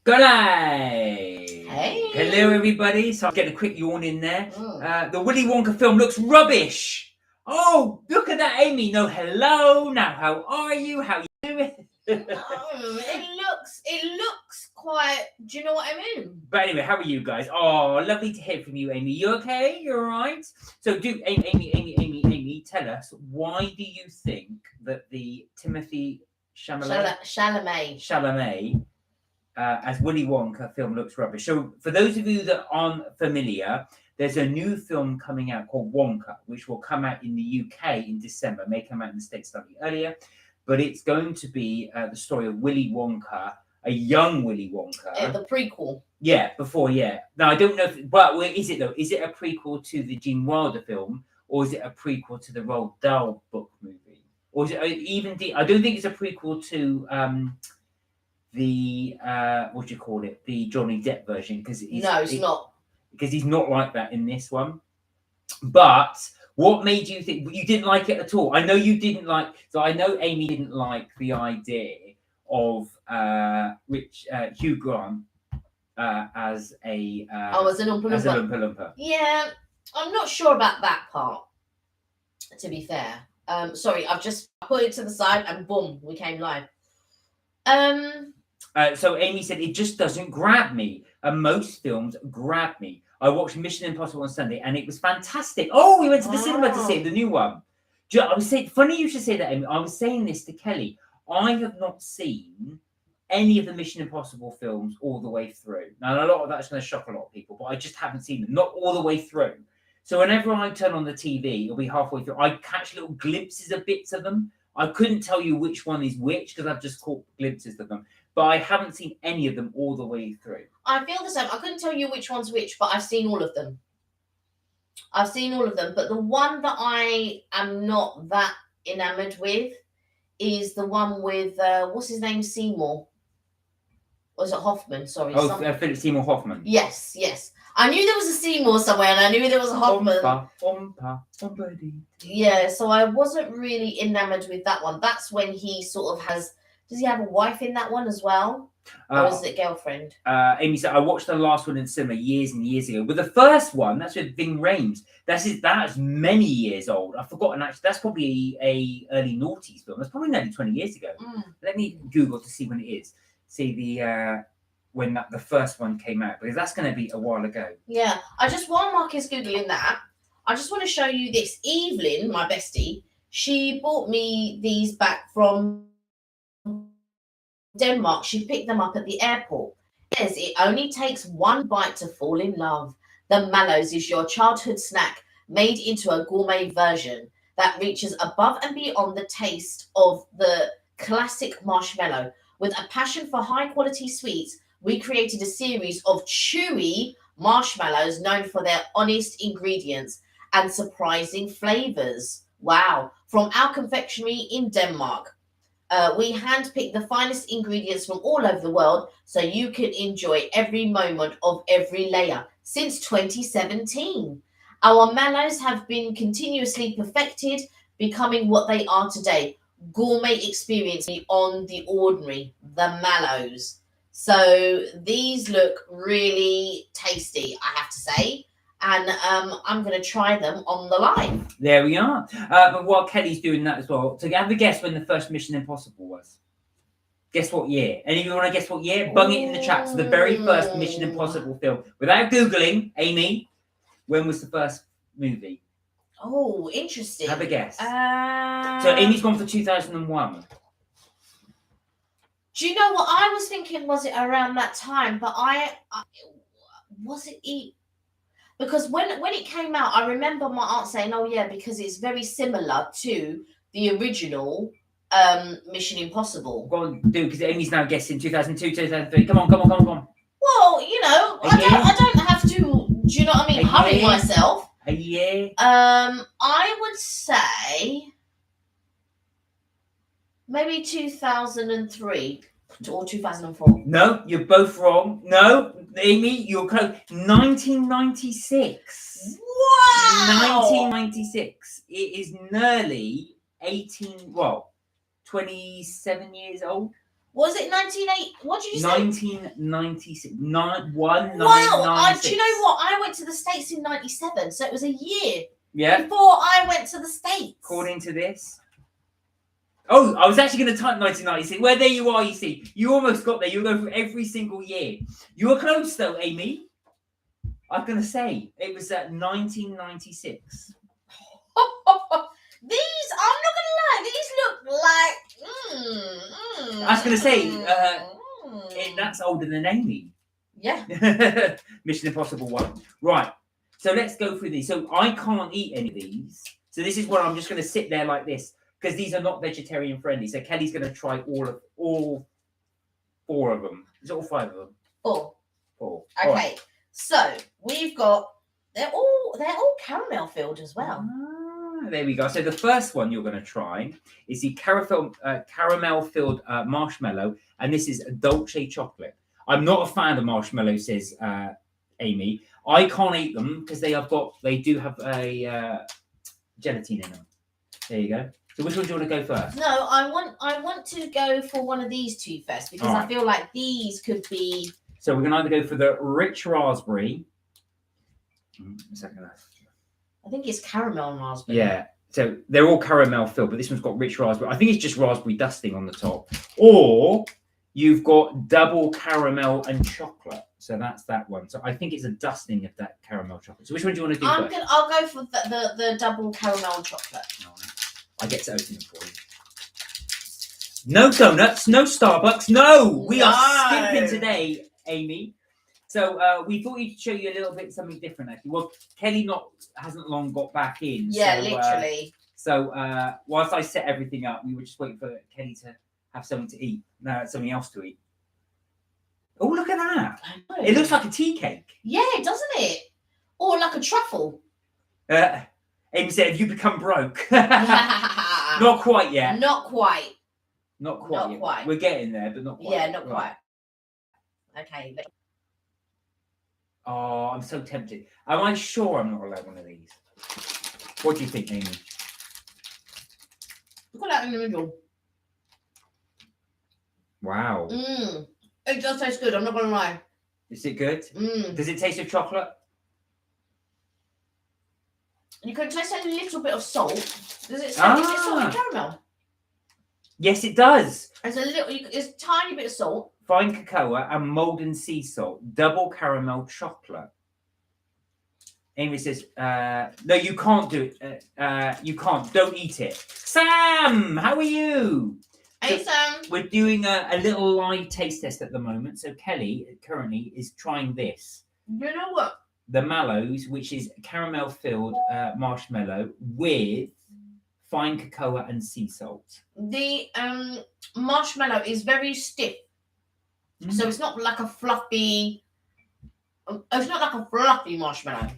Good day! Hey! Hello, everybody. So I'm getting a quick yawn in there. The Willy Wonka film looks rubbish. Oh, look at that, Amy. No, hello. Now, how are you? How are you doing? It looks quite. Do you know what I mean? But anyway, how are you guys? Oh, lovely to hear from you, Amy. You okay? You all right? So, Amy, tell us, why do you think that the Timothy Chalamet as Willy Wonka film looks rubbish? So, for those of you that aren't familiar, there's a new film coming out called Wonka, which will come out in the UK in December. It may come out in the States slightly earlier, but it's going to be the story of Willy Wonka, a young Willy Wonka. The prequel. Yeah, before, yeah. Now, I don't know, but where is it though? Is it a prequel to the Gene Wilder film, or is it a prequel to the Roald Dahl book movie? Or is it even, I don't think it's a prequel to the what do you call it, the Johnny Depp version, because it's not, because he's not like that in this one. But what made you think you didn't like it at all? I know you didn't like, so I know Amy didn't like the idea of Hugh Grant as an Oompa Loompa. Yeah, I'm not sure about that part, to be fair. Sorry, I've just put it to the side and boom, we came live. So Amy said it just doesn't grab me, and most films grab me. I watched Mission Impossible on Sunday, and it was fantastic. Oh, we went to the cinema to see the new one. I was saying, funny you should say that, Amy. I was saying this to Kelly. I have not seen any of the Mission Impossible films all the way through. Now, a lot of that's going to shock a lot of people, but I just haven't seen them, not all the way through. So whenever I turn on the TV, it'll be halfway through. I catch little glimpses of bits of them. I couldn't tell you which one is which because I've just caught glimpses of them. But I haven't seen any of them all the way through. I feel the same. I couldn't tell you which one's which, but I've seen all of them. But the one that I am not that enamored with is the one with, what's his name, Seymour? Or is it Hoffman? Sorry. Philip Seymour Hoffman. Yes. I knew there was a Seymour somewhere, and I knew there was a Hoffman. Yeah, so I wasn't really enamored with that one. That's when he sort of has... Does he have a wife in that one as well? Or is it girlfriend? Amy said, I watched the last one in cinema years and years ago. But the first one, that's with Ving Rhames. That's many years old. I've forgotten, actually. That's probably a early noughties film. That's probably nearly 20 years ago. Let me Google to see when it is. See when the first one came out. Because that's going to be a while ago. Yeah. While Mark is Googling that, I just want to show you this. Evelyn, my bestie, she bought me these back from Denmark. She picked them up at the airport. Yes, it only takes one bite to fall in love. The Mallows is your childhood snack made into a gourmet version that reaches above and beyond the taste of the classic marshmallow. With a passion for high quality sweets, we created a series of chewy marshmallows known for their honest ingredients and surprising flavors. Wow. From our confectionery in Denmark. We handpick the finest ingredients from all over the world so you can enjoy every moment of every layer. Since 2017, our mallows have been continuously perfected, becoming what they are today. Gourmet experience beyond the ordinary, the mallows. So these look really tasty, I have to say. And I'm going to try them on the live. There we are. But while Kelly's doing that as well, so have a guess when the first Mission Impossible was. Guess what year? Any of you want to guess what year? Bung it in the chat. So the very first Mission Impossible film. Without Googling, Amy, when was the first movie? Oh, interesting. Have a guess. So Amy's gone for 2001. Do you know what I was thinking? Was it around that time? But was it... Because when it came out, I remember my aunt saying, oh, yeah, because it's very similar to the original Mission Impossible. Go on, do, because Amy's now guessing 2002, 2003. Come on. Well, I don't have to, do you know what I mean, hurry myself. A year? I would say maybe 2003. Or 2004. No, you're both wrong. No, Amy, you're close. 1996. Wow! 1996. It is nearly 27 years old. Was it 1980? What did you say? 1996. 1996. Wow! Do you know what? I went to the States in 97, so it was a year before I went to the States. According to this. Oh, I was actually going to type 1996. Well, there you are, you see. You almost got there. You're going through every single year. You were close, though, Amy. I was going to say, it was 1996. These, I'm not going to lie, these look like... I was going to say, that's older than Amy. Yeah. Mission Impossible 1. Right. So let's go through these. So I can't eat any of these. So this is where I'm just going to sit there like this, because these are not vegetarian friendly. So Kelly's going to try all 4 of them. Is it all 5 of them? 4. Okay. Right. So we've got, they're all caramel filled as well. There we go. So the first one you're going to try is the caramel filled marshmallow, and this is dolce chocolate. I'm not a fan of marshmallow, says Amy. I can't eat them because they do have a gelatin in them. There you go. So which one do you want to go first? No, I want to go for one of these 2 first, because I feel like these could be. So we're going to either go for the rich raspberry. A second. I think it's caramel and raspberry. Yeah. So they're all caramel filled, but this one's got rich raspberry. I think it's just raspberry dusting on the top. Or you've got double caramel and chocolate. So that's that one. So I think it's a dusting of that caramel chocolate. So which one do you want to do first? I'll go for the double caramel and chocolate. All right. I get to open them for you. No donuts, no Starbucks, no! We are skipping today, Amy. So we thought we'd show you a little bit something different, actually. Well, Kelly hasn't long got back in. Yeah, literally. So whilst I set everything up, we were just waiting for Kelly to have something to eat. No, something else to eat. Oh, look at that! It looks like a tea cake. Yeah, doesn't it? Or like a truffle. Amy said, "Have you become broke?" Not quite yet. Not quite. Not quite. We're getting there, but not quite. Yeah, not quite. Okay. Oh, I'm so tempted. Am I sure I'm not allowed one of these? What do you think, Amy? Look at that in the middle. Wow. It does taste good, I'm not going to lie. Is it good? Does it taste of chocolate? You can taste a little bit of salt. Does it salt? Is it salt and caramel? Yes, it does. It's a tiny bit of salt. Fine cocoa and molten sea salt. Double caramel chocolate. Amy says, no, you can't do it. You can't. Don't eat it. Sam, how are you? Hey, Sam. We're doing a little live taste test at the moment. So Kelly currently is trying this. You know what? The Mallows, which is caramel-filled marshmallow with fine cocoa and sea salt. The marshmallow is very stiff. So it's not like a fluffy... It's not like a fluffy marshmallow.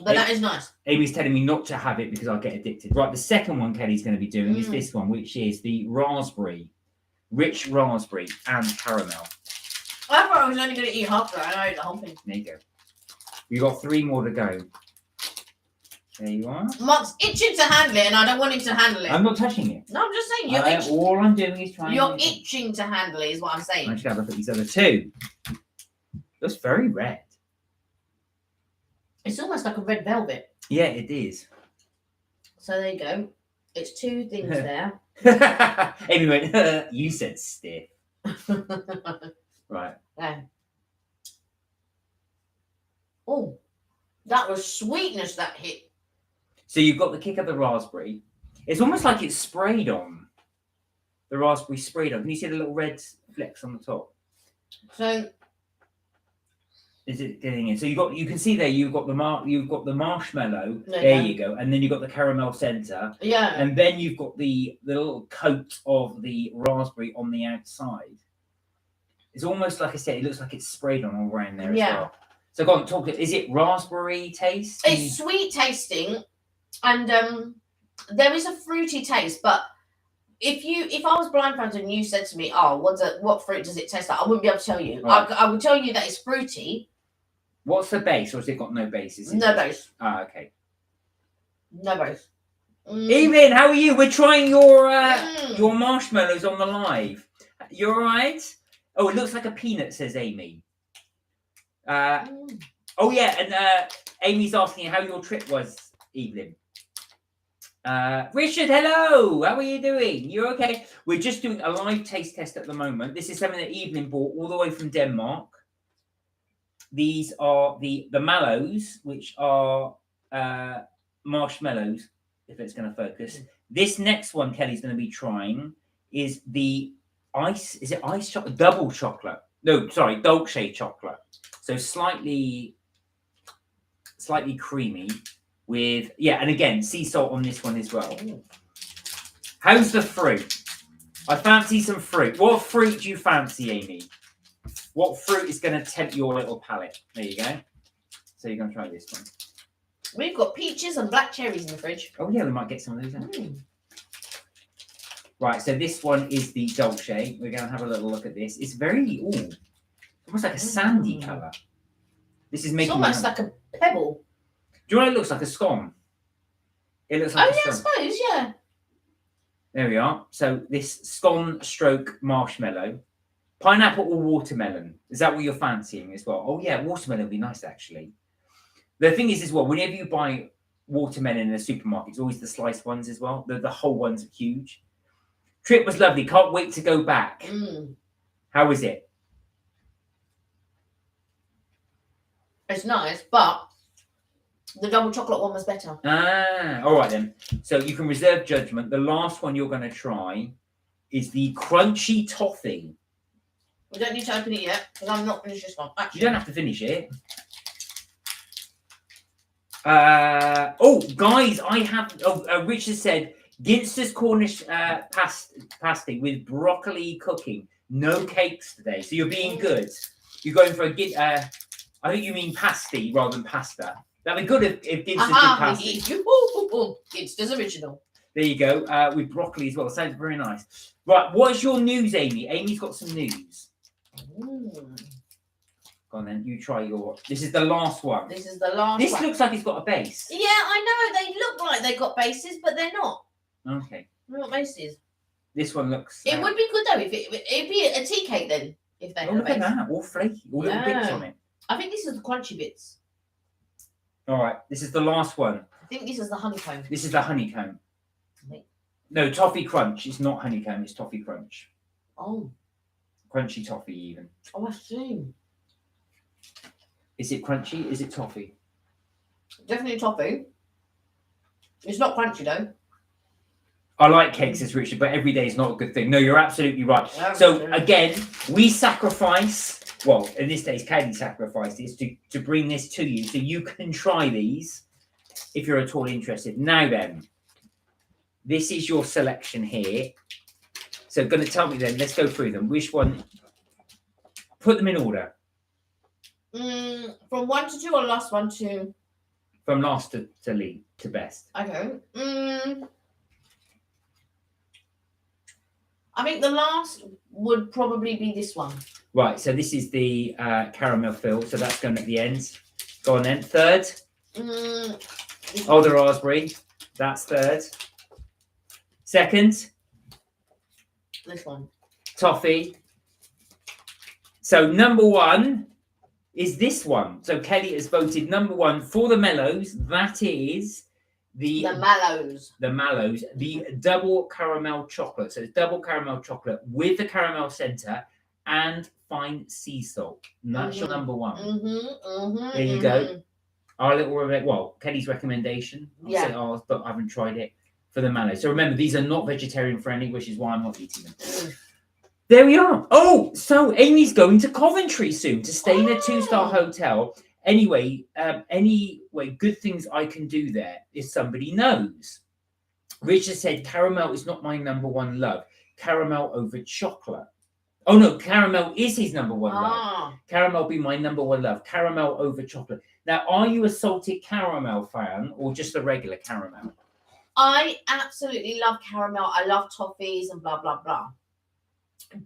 But that is nice. Amy's telling me not to have it because I'll get addicted. Right, the second one Kelly's going to be doing is this one, which is the rich raspberry and caramel. I thought I was only going to eat half of it. I ate the whole thing. There you go. We've got 3 more to go. There you are. Mark's itching to handle it, and I don't want him to handle it. I'm not touching it. No, I'm just saying you're itching. All I'm doing is trying. You're itching to handle it, is what I'm saying. I should have a look at these other 2. Looks very red. It's almost like a red velvet. Yeah, it is. So there you go. It's 2 things there. Amy went, you said stiff. Right. Yeah. Oh, that was sweetness that hit. So you've got the kick of the raspberry. It's almost like it's sprayed on. The raspberry sprayed on. Can you see the little red flecks on the top? So is it getting in? So you can see there you've got the marshmallow. There you go. And then you've got the caramel center. Yeah. And then you've got the little coat of the raspberry on the outside. It's almost like I said, it looks like it's sprayed on all around there as well. So go on, talk to. Is it raspberry taste? It's sweet tasting, and there is a fruity taste. But if I was blindfolded and you said to me, "Oh, what fruit does it taste like?" I wouldn't be able to tell you. Right. I would tell you that it's fruity. What's the base, or has it got no base? No base. Ah, okay. No base. Evelyn, how are you? We're trying your marshmallows on the live. You're all right? Oh, it looks like a peanut, says Amy. Oh, yeah, and Amy's asking how your trip was, Evelyn. Richard, hello. How are you doing? You okay? We're just doing a live taste test at the moment. This is something that Evelyn bought all the way from Denmark. These are the mallows, which are marshmallows, if it's going to focus. This next one Kelly's going to be trying is the ice. Is it ice chocolate? Double chocolate. No, sorry, dolce chocolate. So slightly creamy with, and again, sea salt on this one as well. How's the fruit? I fancy some fruit. What fruit do you fancy, Amy? What fruit is going to tempt your little palate? There you go. So you're going to try this one. We've got peaches and black cherries in the fridge. Oh, yeah, we might get some of those out. Right, so this one is the dolce. We're going to have a little look at this. It's very, almost like a sandy colour. This is making... It's almost like a pebble. Do you know what it looks like? A scone. It looks like I suppose, yeah. There we are. So this scone stroke marshmallow. Pineapple or watermelon? Is that what you're fancying as well? Oh, yeah, watermelon would be nice, actually. The thing is as well, whenever you buy watermelon in a supermarket, it's always the sliced ones as well. The whole ones are huge. Trip was lovely. Can't wait to go back. How was it? It's nice, but the double chocolate one was better. All right then. So you can reserve judgment. The last one you're going to try is the crunchy toffee. We don't need to open it yet, because I'm not finished this one. Actually. You don't have to finish it. Guys, I have... Richard said, Ginster's Cornish pasty with broccoli cooking. No cakes today. So you're being good. You're going for a... I think you mean pasty rather than pasta. That'd be good if Ginster's did pasty. Ginster's original. There you go. With broccoli as well. Sounds very nice. Right, what's your news, Amy? Amy's got some news. Go on then, you try your... This is the last one. This is the last one. This looks like it's got a base. Yeah, I know. They look like they've got bases, but they're not. Okay. They're not bases. This one looks... It would be good, though, if it'd be a tea cake, then, if they had a look base. at that. All flaky. All little bits on it. I think this is the crunchy bits. All right. This is the last one. I think this is the honeycomb. This is the honeycomb. No, toffee crunch. It's not honeycomb. It's toffee crunch. Oh. Crunchy toffee, even. Oh, I see. Is it crunchy? Is it toffee? Definitely toffee. It's not crunchy, though. I like cakes, says Richard, but every day is not a good thing. No, you're absolutely right. So, again, we sacrifice... Well, in this case, Kelly sacrifices to bring this to you so you can try these if you're at all interested. Now then, this is your selection here. So going to tell me then, let's go through them. Which one? Put them in order. From 1 to 2 or last one to... From last to lead to best. Okay. I think the last would probably be this one. Right, so this is the caramel fill, so that's going at the end. Go on then. Third. The raspberry. That's third. Second. This one. Toffee. So number one is this one. So Kelly has voted number one for the mellows. That is the mallows. The mallows. The double caramel chocolate. So it's double caramel chocolate with the caramel center and fine sea salt. And that's your number one. There you go. Our little, Kelly's recommendation. I'll say ours, but I haven't tried it for the mallows. So remember, these are not vegetarian friendly, which is why I'm not eating them. There we are. Oh, so Amy's going to Coventry soon to stay in a 2-star hotel. Anyway, good things I can do there if somebody knows. Richard said caramel is not my number one love. Caramel over chocolate. Oh no, caramel is his number one love. Caramel be my number one love. Caramel over chocolate. Now, are you a salted caramel fan or just a regular caramel? I absolutely love caramel. I love toffees and blah, blah, blah.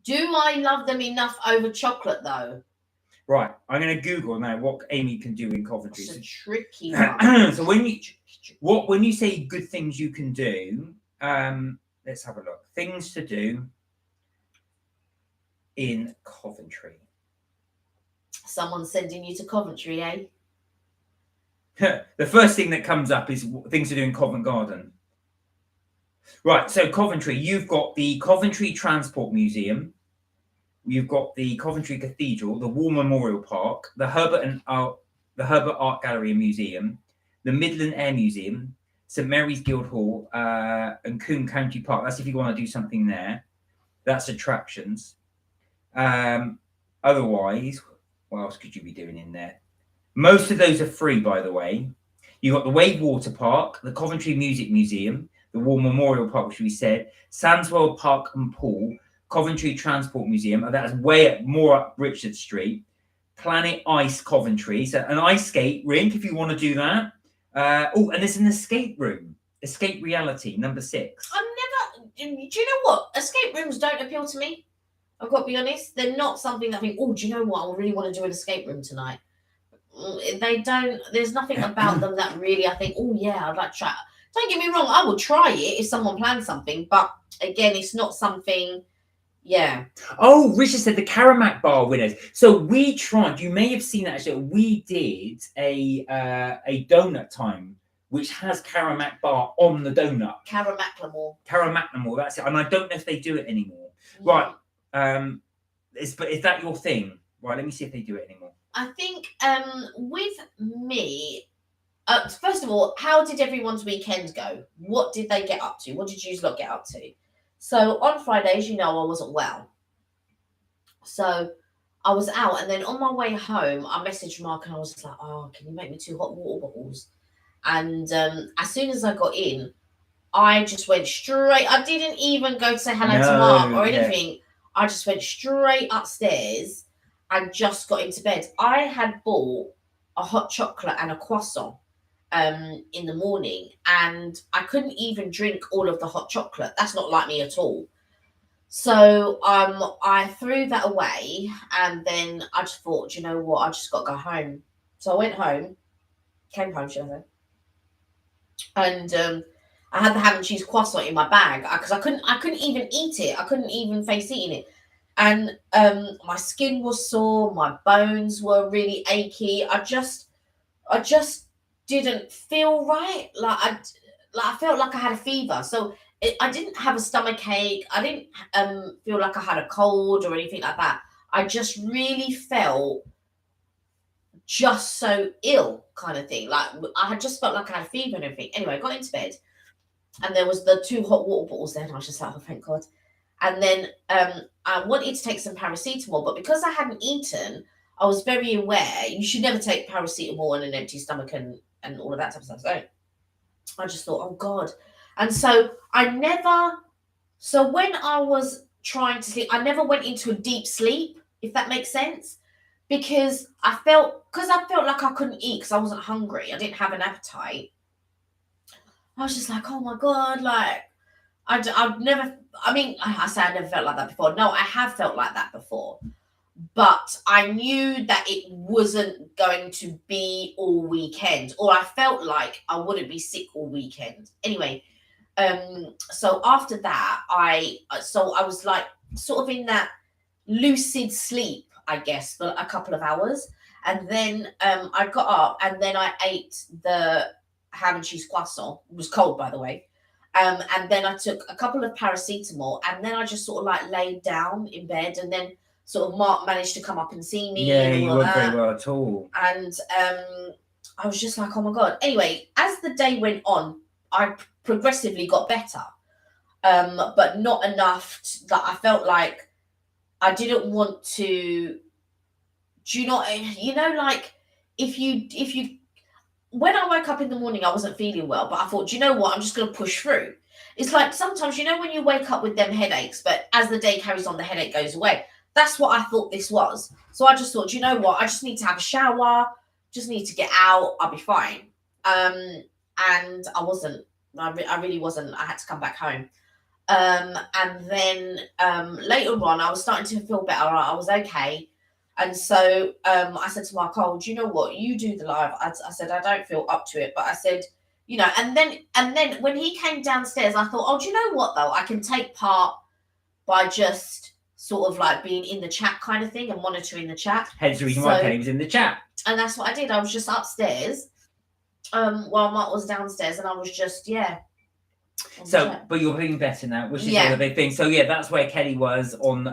Do I love them enough over chocolate, though? Right. I'm going to Google now what Amy can do in Coventry. It's a tricky one. So when you say good things you can do, let's have a look. Things to do. in Coventry? Someone's sending you to Coventry, eh? The first thing that comes up is things to do in Covent Garden. Right, so Coventry, you've got the Coventry Transport Museum, you've got the Coventry Cathedral, the War Memorial Park, the Herbert Art Gallery and Museum, the Midland Air Museum, St Mary's Guildhall, and Coombe County Park. That's if you want to do something there. That's attractions. Otherwise, what else could you be doing in there? Most of those are free, by the way. You've got the Wave Water Park, the Coventry Music Museum, the War Memorial Park, which we said, Sandswell Park and Pool, Coventry Transport Museum, that's more up Richard Street, Planet Ice Coventry, so an ice skate rink if you want to do that. And there's an escape room, Escape Reality, number 6. Do you know what? Escape rooms don't appeal to me. I've got to be honest. They're not something that I think, oh, do you know what? I really want to do an escape room tonight. They don't, there's nothing about them that really I think, oh yeah, I'd like to try. Don't get me wrong, I will try it if someone plans something, but again, it's not something, yeah. Oh, Richard said the Karamak bar winners. So we tried, you may have seen that actually, we did a donut time, which has Karamak bar on the donut. Karamaklamore, that's it. And I don't know if they do it anymore. Yeah. Right, is that your thing? Right, let me see if they do it anymore. I think with me, first of all, how did everyone's weekend go? What did they get up to? What did you lot get up to? So on Fridays, I wasn't well. So I was out, and then on my way home, I messaged Mark and I was just like, oh, can you make me 2 hot water bottles? And as soon as I got in, I just went straight. I didn't even go to say hello to Mark or anything. Yeah. I just went straight upstairs and just got into bed. I had bought a hot chocolate and a croissant in the morning, and I couldn't even drink all of the hot chocolate. That's not like me at all. So I threw that away, and then I just thought, you know what, I just got to go home. So I went home, came home, should I say, and I had the ham and cheese croissant in my bag because I couldn't even eat it. I couldn't even face eating it. And my skin was sore, my bones were really achy. I just didn't feel right. I felt like I had a fever. So I didn't have a stomach ache. I didn't feel like I had a cold or anything like that. I just really felt just so ill, kind of thing. Like I had just felt like I had a fever and everything. Anyway, I got into bed, and there was the 2 hot water bottles there, and I was just like, oh, thank God. And then I wanted to take some paracetamol, but because I hadn't eaten, I was very aware you should never take paracetamol on an empty stomach and all of that type of stuff. So I just thought, oh God. And so when I was trying to sleep, I never went into a deep sleep, if that makes sense, because I felt like I couldn't eat because I wasn't hungry. I didn't have an appetite. I was just like, oh my God, like, I've never, I say I never felt like that before. No, I have felt like that before. But I knew that it wasn't going to be all weekend, or I felt like I wouldn't be sick all weekend. Anyway, so after that, I was like sort of in that lucid sleep, I guess, for a couple of hours. And then I got up, and then I ate the ham and cheese croissant. It was cold, by the way. And then I took a couple of paracetamol, and then I just sort of like laid down in bed, and then sort of Mark managed to come up and see me. Yeah, you weren't very well at all. And I was just like, oh my God. Anyway, as the day went on, I progressively got better, but not enough that I felt like I didn't want to. Do you know, like if you. When I woke up in the morning, I wasn't feeling well, but I thought, do you know what? I'm just going to push through. It's like sometimes, when you wake up with them headaches, but as the day carries on, the headache goes away. That's what I thought this was. So I just thought, do you know what? I just need to have a shower, just need to get out. I'll be fine. And I wasn't. I really wasn't. I had to come back home. And then later on, I was starting to feel better. I was okay. And so I said to Mark, oh, do you know what? You do the live. I said, I don't feel up to it. But I said, and then when he came downstairs, I thought, oh, do you know what, though? I can take part by just sort of like being in the chat kind of thing and monitoring the chat. Hence the reason why Kelly was in the chat. And that's what I did. I was just upstairs while Mark was downstairs, and I was just, So, but you're feeling better now, which is all the big thing. So, yeah, that's where Kelly was on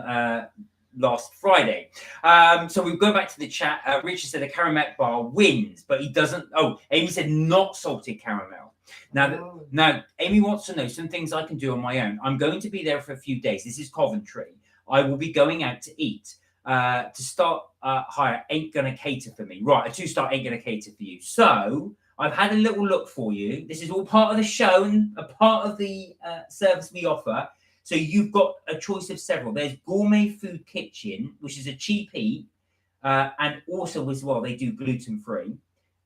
last Friday. So we go back to the chat. Richard said a caramel bar wins, but he doesn't. Oh, Amy said not salted caramel. Now, Amy wants to know some things I can do on my own. I'm going to be there for a few days. This is Coventry. I will be going out to eat. To start higher ain't going to cater for me. Right, a 2-star ain't going to cater for you. So I've had a little look for you. This is all part of the show and a part of the service we offer. So you've got a choice of several. There's Gourmet Food Kitchen, which is a cheap eat. And also as well, they do gluten-free.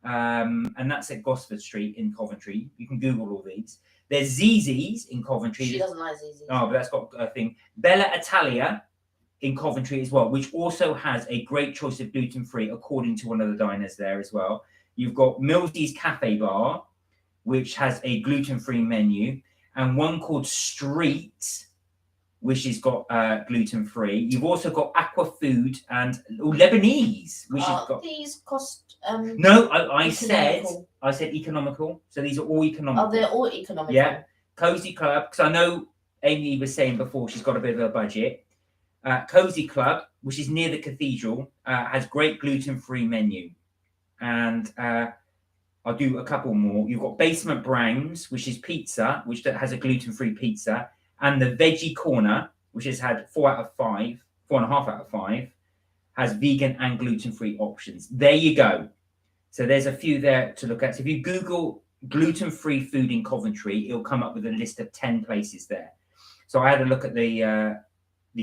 And that's at Gosford Street in Coventry. You can Google all these. There's Zizi's in Coventry. She doesn't like Zizi's. Oh, but that's got a thing. Bella Italia in Coventry as well, which also has a great choice of gluten-free, according to one of the diners there as well. You've got Millsy's Cafe Bar, which has a gluten-free menu, and one called Street, which has got gluten-free. You've also got Aqua Food and Lebanese, which has got. These cost. No, I said economical. So these are all economical. Oh, they're all economical. Yeah, Cozy Club, because I know Amy was saying before she's got a bit of a budget. Cozy Club, which is near the cathedral, has great gluten-free menu. And I'll do a couple more. You've got Basement Browns, which is pizza, which has a gluten-free pizza. And the Veggie Corner, which has had 4.5 out of 5, has vegan and gluten-free options. There you go. So there's a few there to look at. So if you Google gluten-free food in Coventry, it'll come up with a list of 10 places there. So I had a look at the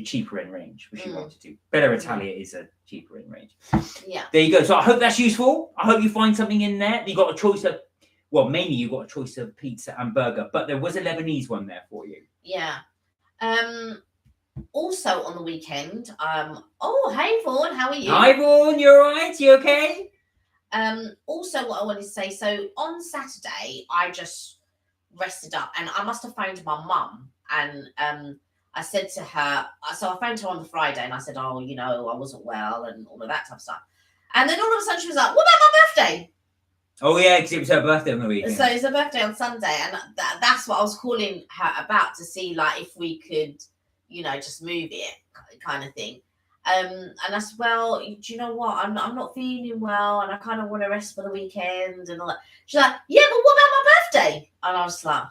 cheaper end range, which you want to do. Bella Italia is a cheaper end range. Yeah. There you go. So I hope that's useful. I hope you find something in there. You got a choice of, well, mainly you got a choice of pizza and burger, but there was a Lebanese one there for you. Yeah. Also on the weekend, oh, hey Vaughan, how are you? Hi Vaughan, you all right? You okay? Also what I wanted to say, so on Saturday, I just rested up and I must have phoned my mum and I said to her, so I phoned her on the Friday and I said, oh, you know, I wasn't well and all of that type of stuff. And then all of a sudden she was like, what about my birthday? Oh, yeah, because it was her birthday on the weekend. So it's her birthday on Sunday. And that's what I was calling her about, to see, like, if we could, you know, just move it kind of thing. And I said, well, do you know what? I'm not feeling well and I kind of want to rest for the weekend and all that. She's like, yeah, but what about my birthday? And I was like,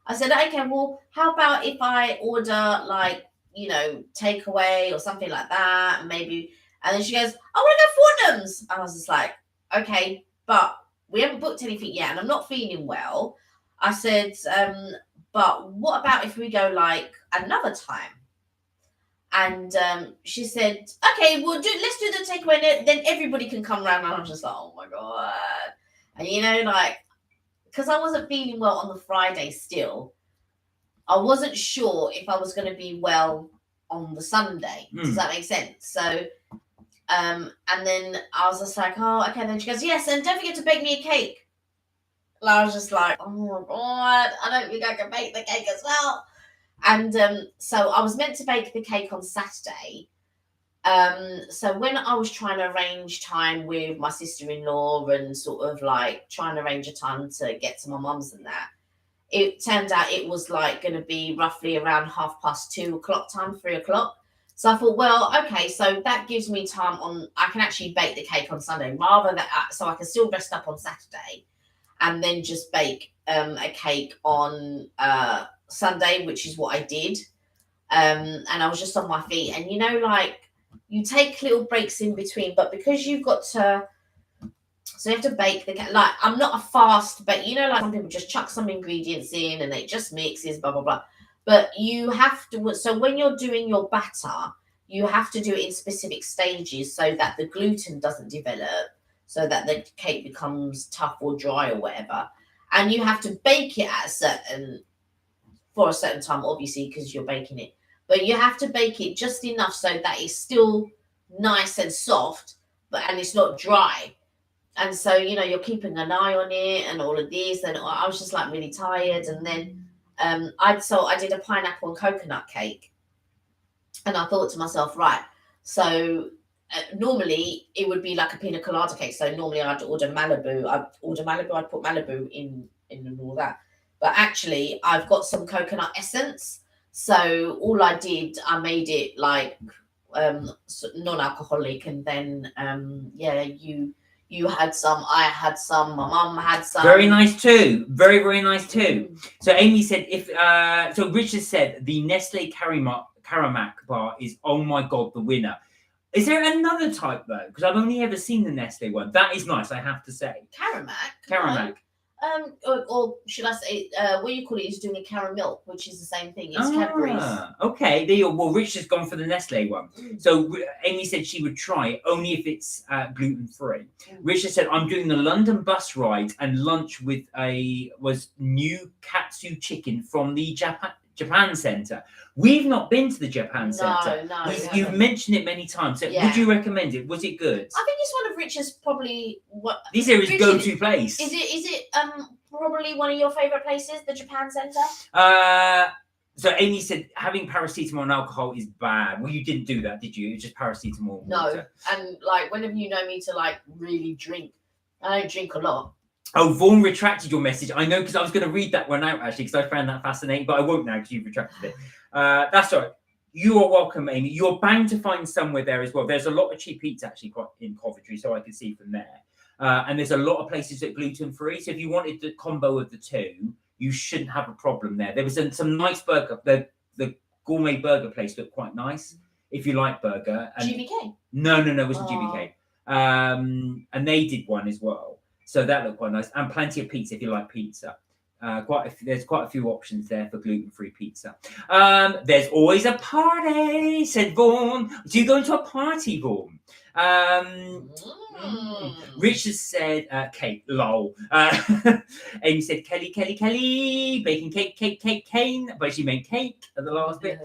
I said, okay, well, how about if I order, like, you know, takeaway or something like that, and maybe. And then she goes, I want to go Fortnum's. And I was just like, okay, but we haven't booked anything yet, and I'm not feeling well. I said, but what about if we go like another time? And she said, okay, let's do the takeaway, then everybody can come around. And I was just like, oh my God. And you know, like, because I wasn't feeling well on the Friday still, I wasn't sure if I was going to be well on the Sunday. Does that make sense? So, and then I was just like, oh, okay. Then she goes, yes, and don't forget to bake me a cake. And I was just like, oh my God, I don't think I can bake the cake as well. And so I was meant to bake the cake on Saturday. So when I was trying to arrange time with my sister-in-law and sort of like trying to arrange a time to get to my mum's and that, it turned out it was like going to be roughly around 2:30 time, 3:00. So I thought, well, okay, so that gives me time I can actually bake the cake on Sunday rather than, so I can still rest up on Saturday and then just bake a cake on Sunday, which is what I did. And I was just on my feet. And, you know, like, you take little breaks in between, but because you've got to, so you have to bake the cake. Like, I'm not a fast, but you know, like some people just chuck some ingredients in and it just mixes, blah, blah, blah. But you have to, so when you're doing your batter, you have to do it in specific stages so that the gluten doesn't develop, so that the cake becomes tough or dry or whatever. And you have to bake it for a certain time, obviously, because you're baking it. But you have to bake it just enough so that it's still nice and soft, and it's not dry. And so, you know, you're keeping an eye on it and all of this. And I was just like really tired. And then I did a pineapple and coconut cake. And I thought to myself, right, so normally it would be like a pina colada cake. So normally I'd order Malibu. I'd put Malibu in and all that. But actually, I've got some coconut essence. So all I did, I made it like non-alcoholic, and then you had some, I had some, my mum had some. Very nice too. Very, very nice too. So Amy said, so Richard said the Nestle Caramac bar is, oh my God, the winner. Is there another type though? Because I've only ever seen the Nestle one. That is nice, I have to say. Caramac. Or should I say, what you call it is doing a caramel, which is the same thing. It's Cadbury's. Okay, there you go. Well, Richard's gone for the Nestle one. So Amy said she would try only if it's gluten free. Richard said, I'm doing the London bus ride and lunch with was new katsu chicken from the Japan Centre. We've not been to the Japan Centre. No. You've mentioned it many times. So would you recommend it? Was it good? I think it's one of Richard's probably This is his go-to place. Is it probably one of your favourite places, the Japan Centre? So Amy said having paracetamol and alcohol is bad. Well, you didn't do that, did you? It was just paracetamol and water. And like whenever you know me to like really drink, I don't drink a lot. Oh, Vaughan retracted your message. I know, because I was going to read that one out actually, because I found that fascinating, but I won't now because you've retracted it. That's all right. You are welcome, Amy. You're bound to find somewhere there as well. There's a lot of cheap eats actually in Coventry, so I can see from there. And there's a lot of places that are gluten-free. So if you wanted the combo of the two, you shouldn't have a problem there. There was some nice burger. The gourmet burger place looked quite nice, if you like burger. And GBK? No, it wasn't GBK. And they did one as well. So that looked quite nice. And plenty of pizza if you like pizza. There's quite a few options there for gluten-free pizza. There's always a party, said Vaughan. Do you go into a party, Vaughan? Richard said cake, lol. Amy said Kelly, baking cake, cane, but she meant cake at the last bit.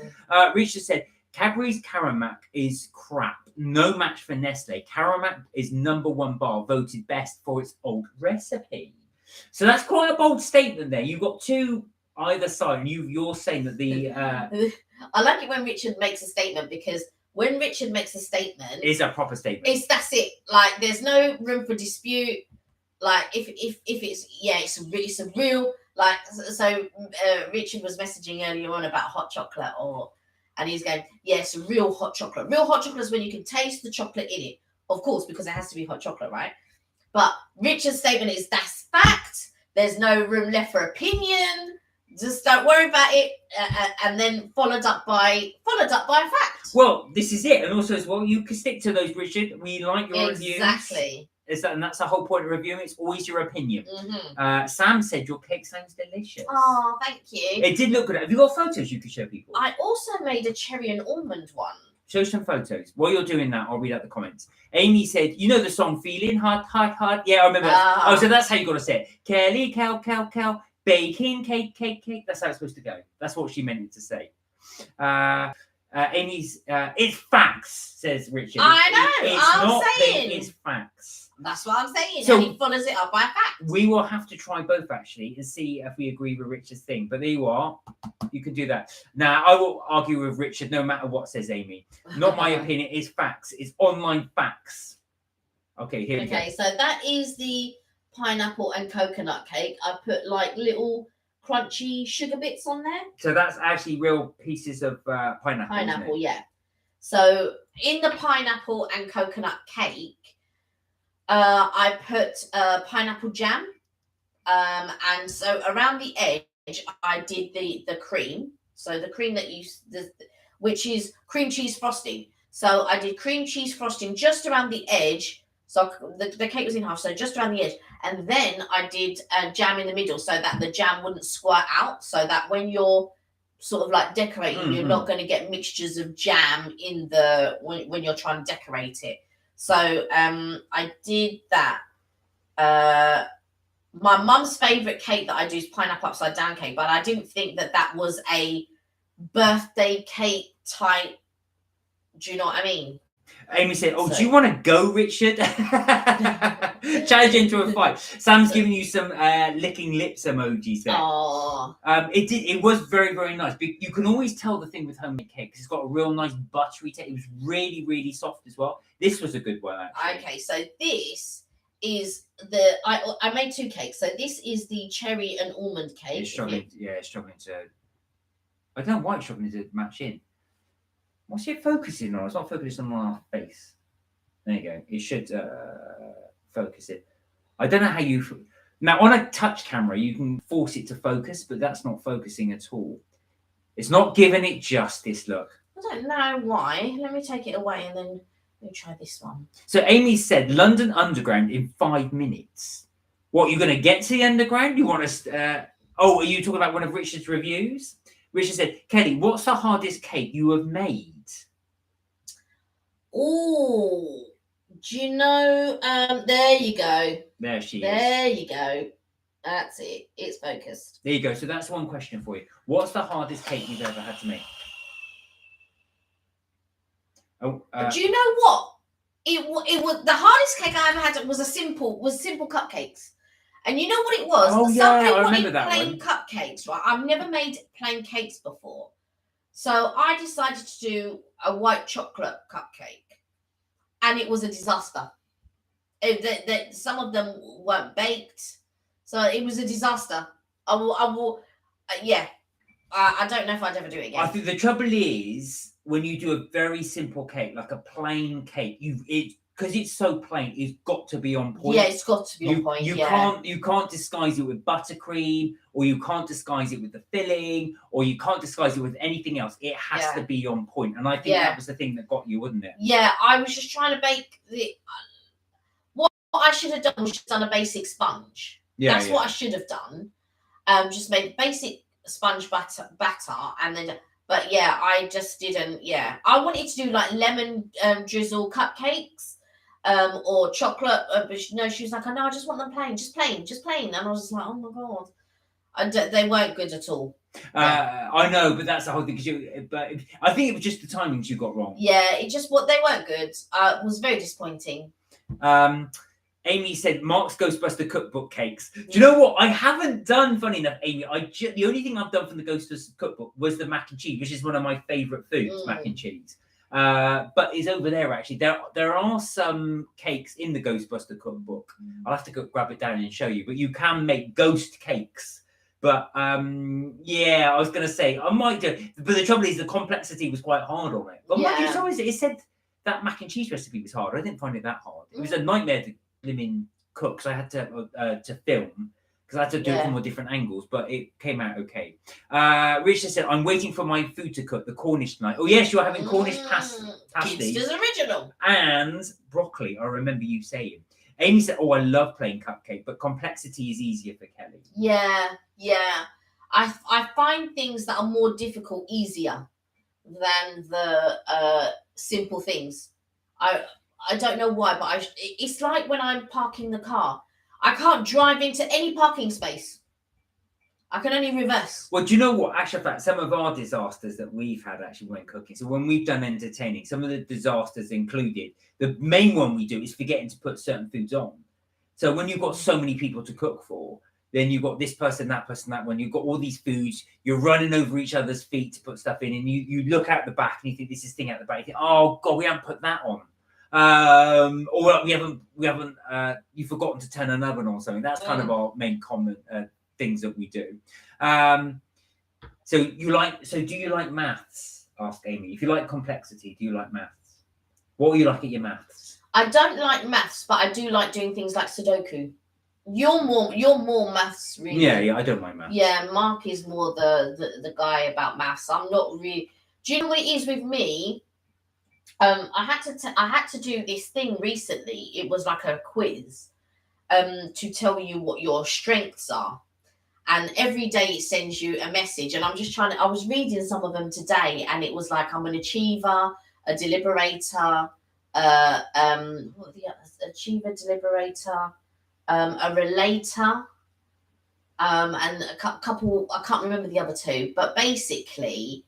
Richard said Cadbury's Caramac is crap. No match for Nestle. Caramac is #1 bar, voted best for its old recipe. So that's quite a bold statement there. You've got two either side, and you're saying that the I like it when Richard makes a statement, because when Richard makes a statement, it's a proper statement. That's it. Like there's no room for dispute. Like if it's a real like. So Richard was messaging earlier on about hot chocolate, and he's going, yes, real hot chocolate. Real hot chocolate is when you can taste the chocolate in it, of course, because it has to be hot chocolate, right? But Richard's statement is that's fact. There's no room left for opinion. Just don't worry about it, and then followed up by fact. Well, this is it, and also as well, you can stick to those, Richard. We like your reviews. Exactly. And that's the whole point of reviewing. It's always your opinion. Sam said your cake sounds delicious. Oh, thank you. It did look good. Have you got photos you could show people? I also made a cherry and almond one. Show some photos. While you're doing that, I'll read out the comments. Amy said, you know the song Feeling Hot. Yeah, I remember that. Oh, so that's how you got to say it. Kelly, cow, baking cake. That's how it's supposed to go. That's what she meant it to say. Amy's, it's facts, says Richard. I know. It's saying. It's facts. That's what I'm saying. So, and he follows it up by facts. We will have to try both actually and see if we agree with Richard's thing. But there you are. You can do that. Now, I will argue with Richard no matter what, says Amy. Not my opinion. It's facts. It's online facts. Okay, here we go. Okay, so that is the pineapple and coconut cake. I put like little crunchy sugar bits on there. So that's actually real pieces of pineapple. Pineapple, yeah. So in the pineapple and coconut cake, I put pineapple jam, and so around the edge I did the cream. So the cream which is cream cheese frosting. So I did cream cheese frosting just around the edge. So the cake was in half, so just around the edge, and then I did jam in the middle, so that the jam wouldn't squirt out. So that when you're sort of like decorating, you're not going to get mixtures of jam in when you're trying to decorate it. So I did that. My mum's favourite cake that I do is pineapple upside down cake, but I didn't think that was a birthday cake type. Do you know what I mean? Amy said, "Oh, So- do you want to go, Richard?" Challenge into a fight. Sam's giving you some licking lips emojis there. Oh, It was very, very nice. But you can always tell the thing with homemade cake because it's got a real nice buttery taste. It was really, really soft as well. This was a good one, actually. okay. So this is I made 2 cakes. So this is the cherry and almond cake. It's struggling. Yeah, struggling to. I don't know why it's struggling to match in. What's it focusing on? It's not focusing on our face. There you go. It should focus it. I don't know how you. Now, on a touch camera, you can force it to focus, but that's not focusing at all. It's not giving it justice, look. I don't know why. Let me take it away and then let me try this one. So Amy said London Underground in 5 minutes. What, you're going to get to the Underground? You want to... are you talking about one of Richard's reviews? Richard said, Kelly, what's the hardest cake you have made? Oh, do you know? There you go. There she is. There you go. That's it. It's focused. There you go. So that's one question for you. What's the hardest cake you've ever had to make? Oh, Do you know what? It was the hardest cake I ever had. Was simple cupcakes. And you know what it was? Oh, yeah, I remember that plain one. cupcakes, right? I've never made plain cakes before. So I decided to do a white chocolate cupcake. And it was a disaster. Some of them weren't baked. So it was a disaster. I will, yeah. I don't know if I'd ever do it again. I think the trouble is when you do a very simple cake, like a plain cake, because it's so plain, it's got to be on point. Yeah, it's got to be on point. You can't disguise it with buttercream, or you can't disguise it with the filling, or you can't disguise it with anything else. It has to be on point. And I think that was the thing that got you, wasn't it? Yeah, I was just trying to bake what I should have done was just done a basic sponge. Yeah, that's what I should have done. Just made basic sponge batter, and then. But yeah, I just didn't. Yeah, I wanted to do like lemon drizzle cupcakes, or chocolate. But no, she was like, "Oh no, I just want them plain, just plain." And I was just like, "Oh my god," they weren't good at all. I know, but that's the whole thing. But I think it was just the timings you got wrong. Yeah, they weren't good. It was very disappointing. Amy said Mark's Ghostbuster cookbook cakes. Do you know what? I haven't done, funny enough, Amy. The only thing I've done from the Ghostbuster cookbook was the mac and cheese, which is one of my favourite foods, mac and cheese. But it's over there, actually. There are some cakes in the Ghostbuster cookbook. I'll have to go grab it down and show you. But you can make ghost cakes. But, yeah, I was going to say, I might do it. But the trouble is the complexity was quite hard on it. But it said that mac and cheese recipe was hard. I didn't find it that hard. It was a nightmare to cook, so I had to film because I had to do it from all different angles, but it came out okay. Richard said, I'm waiting for my food to cook, the Cornish tonight. Oh yes, you're having Cornish pasty. Keepster's original. And broccoli, I remember you saying. Amy said, oh, I love plain cupcake, but complexity is easier for Kelly. Yeah. I find things that are more difficult easier than the simple things. I don't know why, but it's like when I'm parking the car. I can't drive into any parking space. I can only reverse. Well, do you know what? Actually, in fact, some of our disasters that we've had actually when cooking. So when we've done entertaining, some of the disasters included, the main one we do is forgetting to put certain foods on. So when you've got so many people to cook for, then you've got this person, that one. You've got all these foods. You're running over each other's feet to put stuff in, and you look out the back and you think this is thing out the back. You think, oh God, we haven't put that on. Or we haven't you've forgotten to turn an oven or something. That's kind of our main common things that we do. So do you like maths? Asked Amy. If you like complexity, do you like maths? What were you like at your maths? I don't like maths, but I do like doing things like Sudoku. You're more maths, really. Yeah, I don't like maths. Yeah, Mark is more the guy about maths. I'm not really. Do you know what it is with me? I had to do this thing recently. It was like a quiz, to tell you what your strengths are, and every day it sends you a message. And I was reading some of them today, and it was like I'm an achiever, a deliberator, what are the others? Achiever, deliberator, a relator, and a couple. I can't remember the other two, but basically,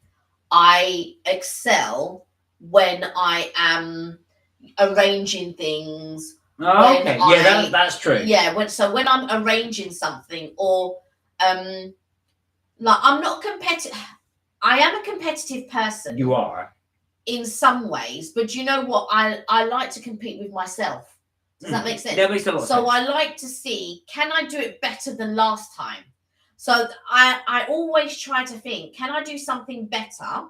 I excel when I am arranging things. Oh, when okay. Yeah, that's true. Yeah, when I'm arranging something, or like I'm not competitive. I am a competitive person. You are. In some ways, but you know what? I like to compete with myself. Does that make sense? That makes a lot of sense. So I like to see, can I do it better than last time? So I always try to think, can I do something better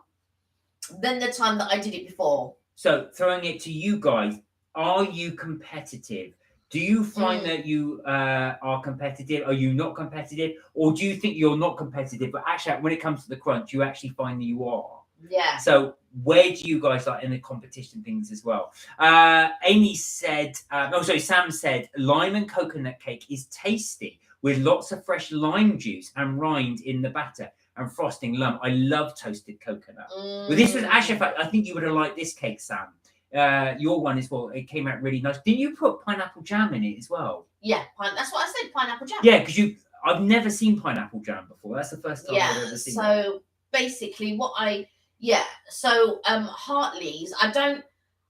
than the time that I did it before? So throwing it to you guys, are you competitive? Do you find that you are competitive? Are you not competitive? Or do you think you're not competitive, but actually when it comes to the crunch, you actually find that you are? Yeah. So where do you guys like in the competition things as well? Amy said, Sam said, lime and coconut cake is tasty with lots of fresh lime juice and rind in the batter and frosting lump. I love toasted coconut. Well, this was actually, in fact, I think you would have liked this cake, Sam. Your one as well. It came out really nice. Didn't you put pineapple jam in it as well? Yeah, that's what I said, pineapple jam. Yeah, because I've never seen pineapple jam before. That's the first time I've ever seen it. So basically Hartley's,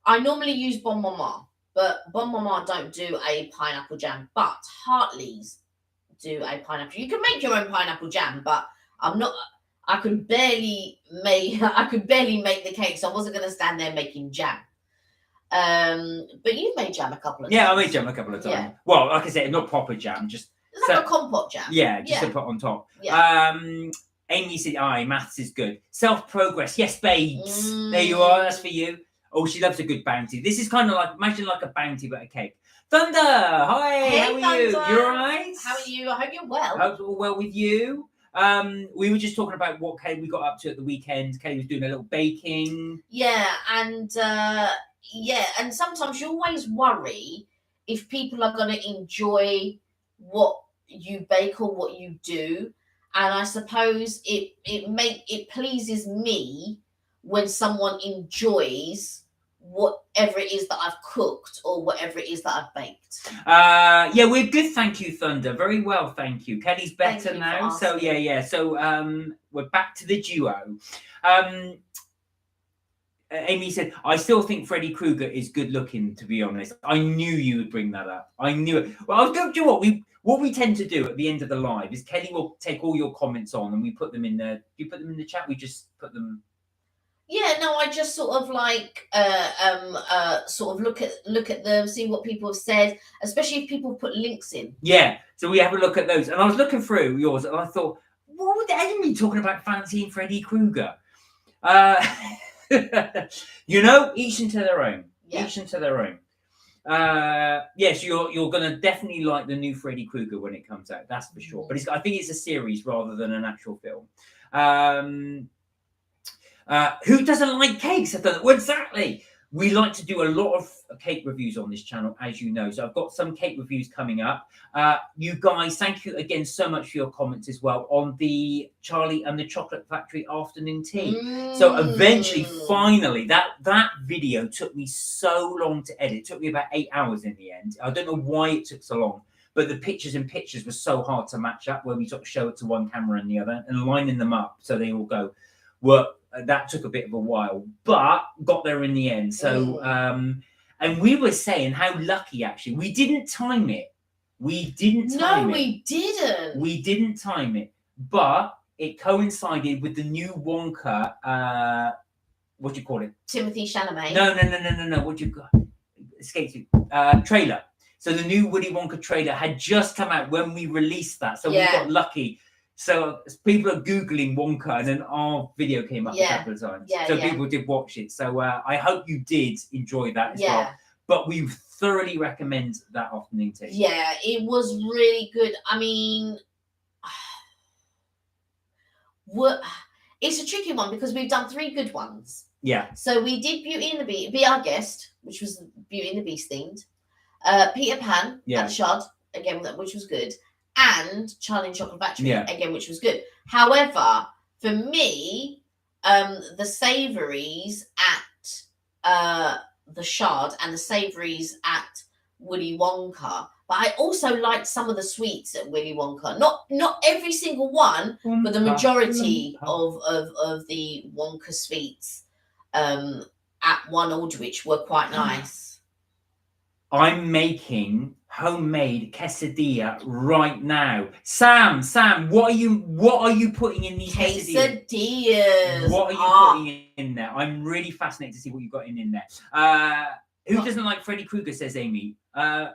I normally use Bon Maman, but Bon Maman don't do a pineapple jam, but Hartley's do a pineapple. You can make your own pineapple jam, but I could barely make the cake, so I wasn't going to stand there making jam. But you've made jam a couple of times. Yeah, I made jam a couple of times. Yeah. Well, like I said, not proper jam, just it's like a compote jam. Yeah, just to put on top. Yeah. Amy said, maths is good. Self-progress. Yes, babes. There you are. That's for you. Oh, she loves a good bounty. This is kind of like, imagine like a bounty, but a cake. Thunder! Hi, hey, how are Thunder. You? You all right? How are you? I hope you're well. Hope all well with you. We were just talking about what Kelly we got up to at the weekend. Kelly was doing a little baking. Yeah, and sometimes you always worry if people are going to enjoy what you bake or what you do. And I suppose it pleases me when someone enjoys whatever it is that I've cooked or whatever it is that I've baked. Yeah, we're good, thank you, Thunder. Very well, thank you. Kelly's better now. So yeah. So we're back to the duo. Amy said, I still think Freddy Krueger is good looking, to be honest. I knew you would bring that up. I knew it. Well, I was going to do what we tend to do at the end of the live is Kelly will take all your comments on and we put them in the. You put them in the chat. We just put them. Yeah, no, I just sort of like sort of look at them, see what people have said, especially if people put links in. Yeah, so we have a look at those, and I was looking through yours, and I thought, what would Amy talking about fancying Freddy Krueger? Each into their own. Yeah. Each into their own. Yes, you're gonna definitely like the new Freddy Krueger when it comes out. That's for sure. But I think it's a series rather than an actual film. Who doesn't like cakes? Well, exactly. We like to do a lot of cake reviews on this channel, as you know. So I've got some cake reviews coming up. You guys, thank you again so much for your comments as well on the Charlie and the Chocolate Factory afternoon tea. So eventually, finally, that video took me so long to edit. It took me about 8 hours in the end. I don't know why it took so long, but the pictures were so hard to match up when we sort of show it to one camera and the other and lining them up so they all go work. That took a bit of a while, but got there in the end. So, and we were saying how lucky actually we didn't time it. We didn't time it. We didn't time it, but it coincided with the new Wonka. What do you call it? Timothy Chalamet. No. What do you got? Escapes you. Trailer. So the new Willy Wonka trailer had just come out when we released that. So we got lucky. So people are Googling Wonka and then our video came up a couple of times. People did watch it. So I hope you did enjoy that as well. But we thoroughly recommend that afternoon tea. Yeah, it was really good. I mean, it's a tricky one because we've done 3 good ones. Yeah. So we did Beauty and the Beast, Be Our Guest, which was Beauty and the Beast themed. Peter Pan at the Shard, again, which was good. And Charlie and Chocolate Factory, again, which was good. However, for me, the savouries at the Shard and the savouries at Willy Wonka, but I also liked some of the sweets at Willy Wonka. Not every single one, but the majority of the Wonka sweets at One Aldwych were quite nice. I'm making homemade quesadilla right now. Sam, what are you putting in these quesadillas? Quesadillas. What are you putting in there? I'm really fascinated to see what you've got in there. Who doesn't like Freddy Krueger, says Amy. I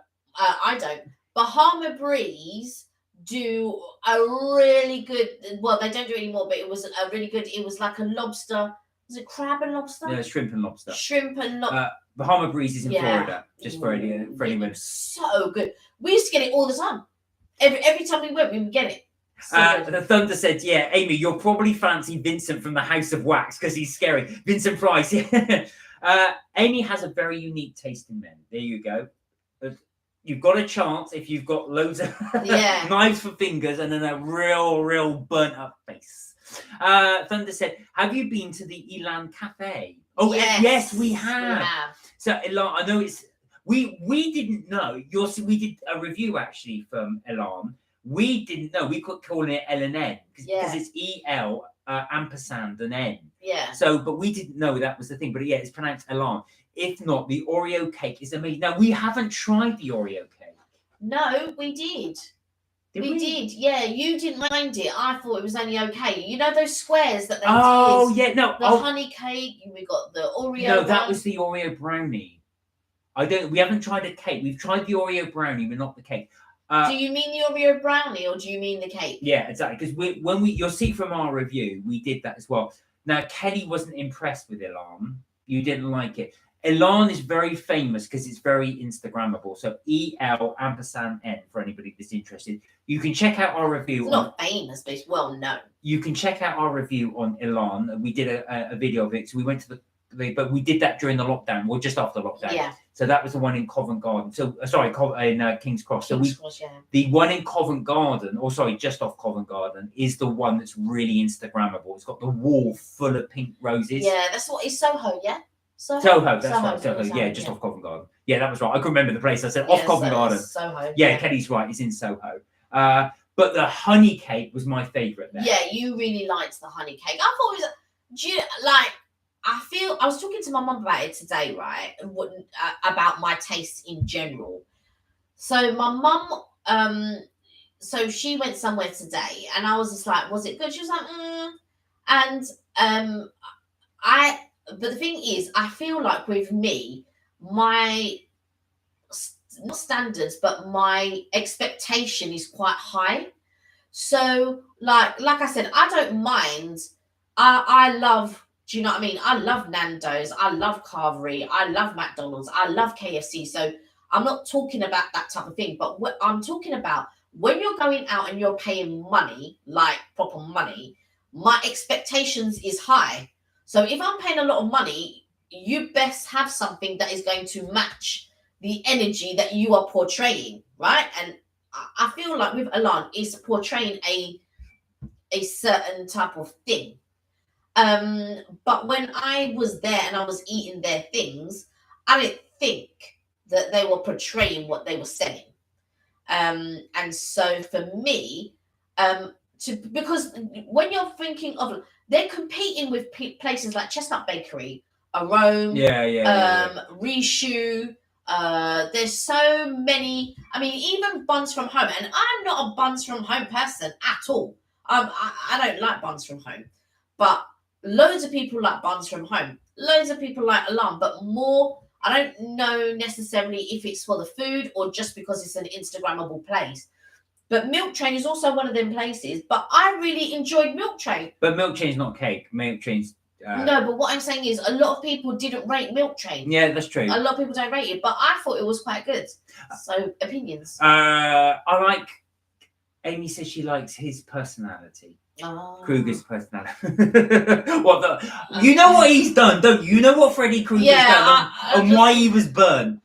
don't. Bahama Breeze do a really good. Well, they don't do it anymore, but it was a really good. It was like a lobster. Was it crab and lobster? No, shrimp and lobster. Shrimp and lobster. Bahama Breeze is in Florida, just for anyone. So good. We used to get it all the time. Every time we went, we would get it. So The Thunder said, "Yeah, Amy, you'll probably fancy Vincent from the House of Wax because he's scary." Vincent Price. Amy has a very unique taste in men. There you go. You've got a chance if you've got loads of knives for fingers and then a real burnt up face. Thunder said, "Have you been to the Elan Cafe?" Oh, yes, we have. So Elan, I know it's we didn't know. We did a review actually from Elan. We didn't know. We could call it L&N because it's EL ampersand and N. Yeah. So, but we didn't know that was the thing. But yeah, it's pronounced Elan. If not, the Oreo cake is amazing. Now, we haven't tried the Oreo cake. No, we did. We did. Yeah, you didn't mind it. I thought it was only okay. You know those squares that they did? No. The honey cake. We got the Oreo. No, that was the Oreo brownie. We haven't tried a cake. We've tried the Oreo brownie, but not the cake. Do you mean the Oreo brownie or do you mean the cake? Yeah, exactly. Because you'll see from our review, we did that as well. Now, Kelly wasn't impressed with Elan. You didn't like it. Elan is very famous because it's very Instagrammable. So EL ampersand N for anybody that's interested. You can check out our review. It's not famous, but it's well known. You can check out our review on Elan. We did a video of it. So we went to but we did that during the lockdown, or just after lockdown. Yeah. So that was the one in Covent Garden. So in King's Cross. The one in Covent Garden, just off Covent Garden, is the one that's really Instagrammable. It's got the wall full of pink roses. Yeah, that's what is Soho. Yeah. Soho, that's right. Soho, yeah, just off Covent Garden. Yeah, that was right. I couldn't remember the place. I said off Covent Garden. Soho. Yeah, Kelly's right. It's in Soho. But the honey cake was my favourite there. Yeah, you really liked the honey cake. I thought it was I was talking to my mum about it today, right? About my taste in general. So my mum, so she went somewhere today, and I was just like, "Was it good?" She was like, And but the thing is, I feel like with me, my not standards, but my expectation is quite high. So, like I said, I don't mind. I love. Do you know what I mean? I love Nando's. I love Carvery. I love McDonald's. I love KFC. So I'm not talking about that type of thing. But what I'm talking about, when you're going out and you're paying money, like proper money, my expectations is high. So if I'm paying a lot of money, you best have something that is going to match the energy that you are portraying, right? And I feel like with Elan, it's portraying a certain type of thing. But when I was there and I was eating their things, I didn't think that they were portraying what they were selling. And so for me, because when you're thinking of, they're competing with places like Chestnut Bakery, Arome, Rishu. There's so many. I mean, even Buns from Home, and I'm not a Buns from Home person at all. I don't like Buns from Home, but loads of people like Buns from Home. Loads of people like Elan, but more. I don't know necessarily if it's for the food or just because it's an Instagrammable place. But Milk Train is also one of them places. But I really enjoyed Milk Train. But Milk Train's not cake. Milk Train's... No, but what I'm saying is a lot of people didn't rate Milk Train. Yeah, that's true. A lot of people don't rate it. But I thought it was quite good. So, opinions. I like... Amy says she likes his personality. Oh. Krueger's personality. You know what he's done, don't you? You know what Freddy Krueger's done and why he was burned.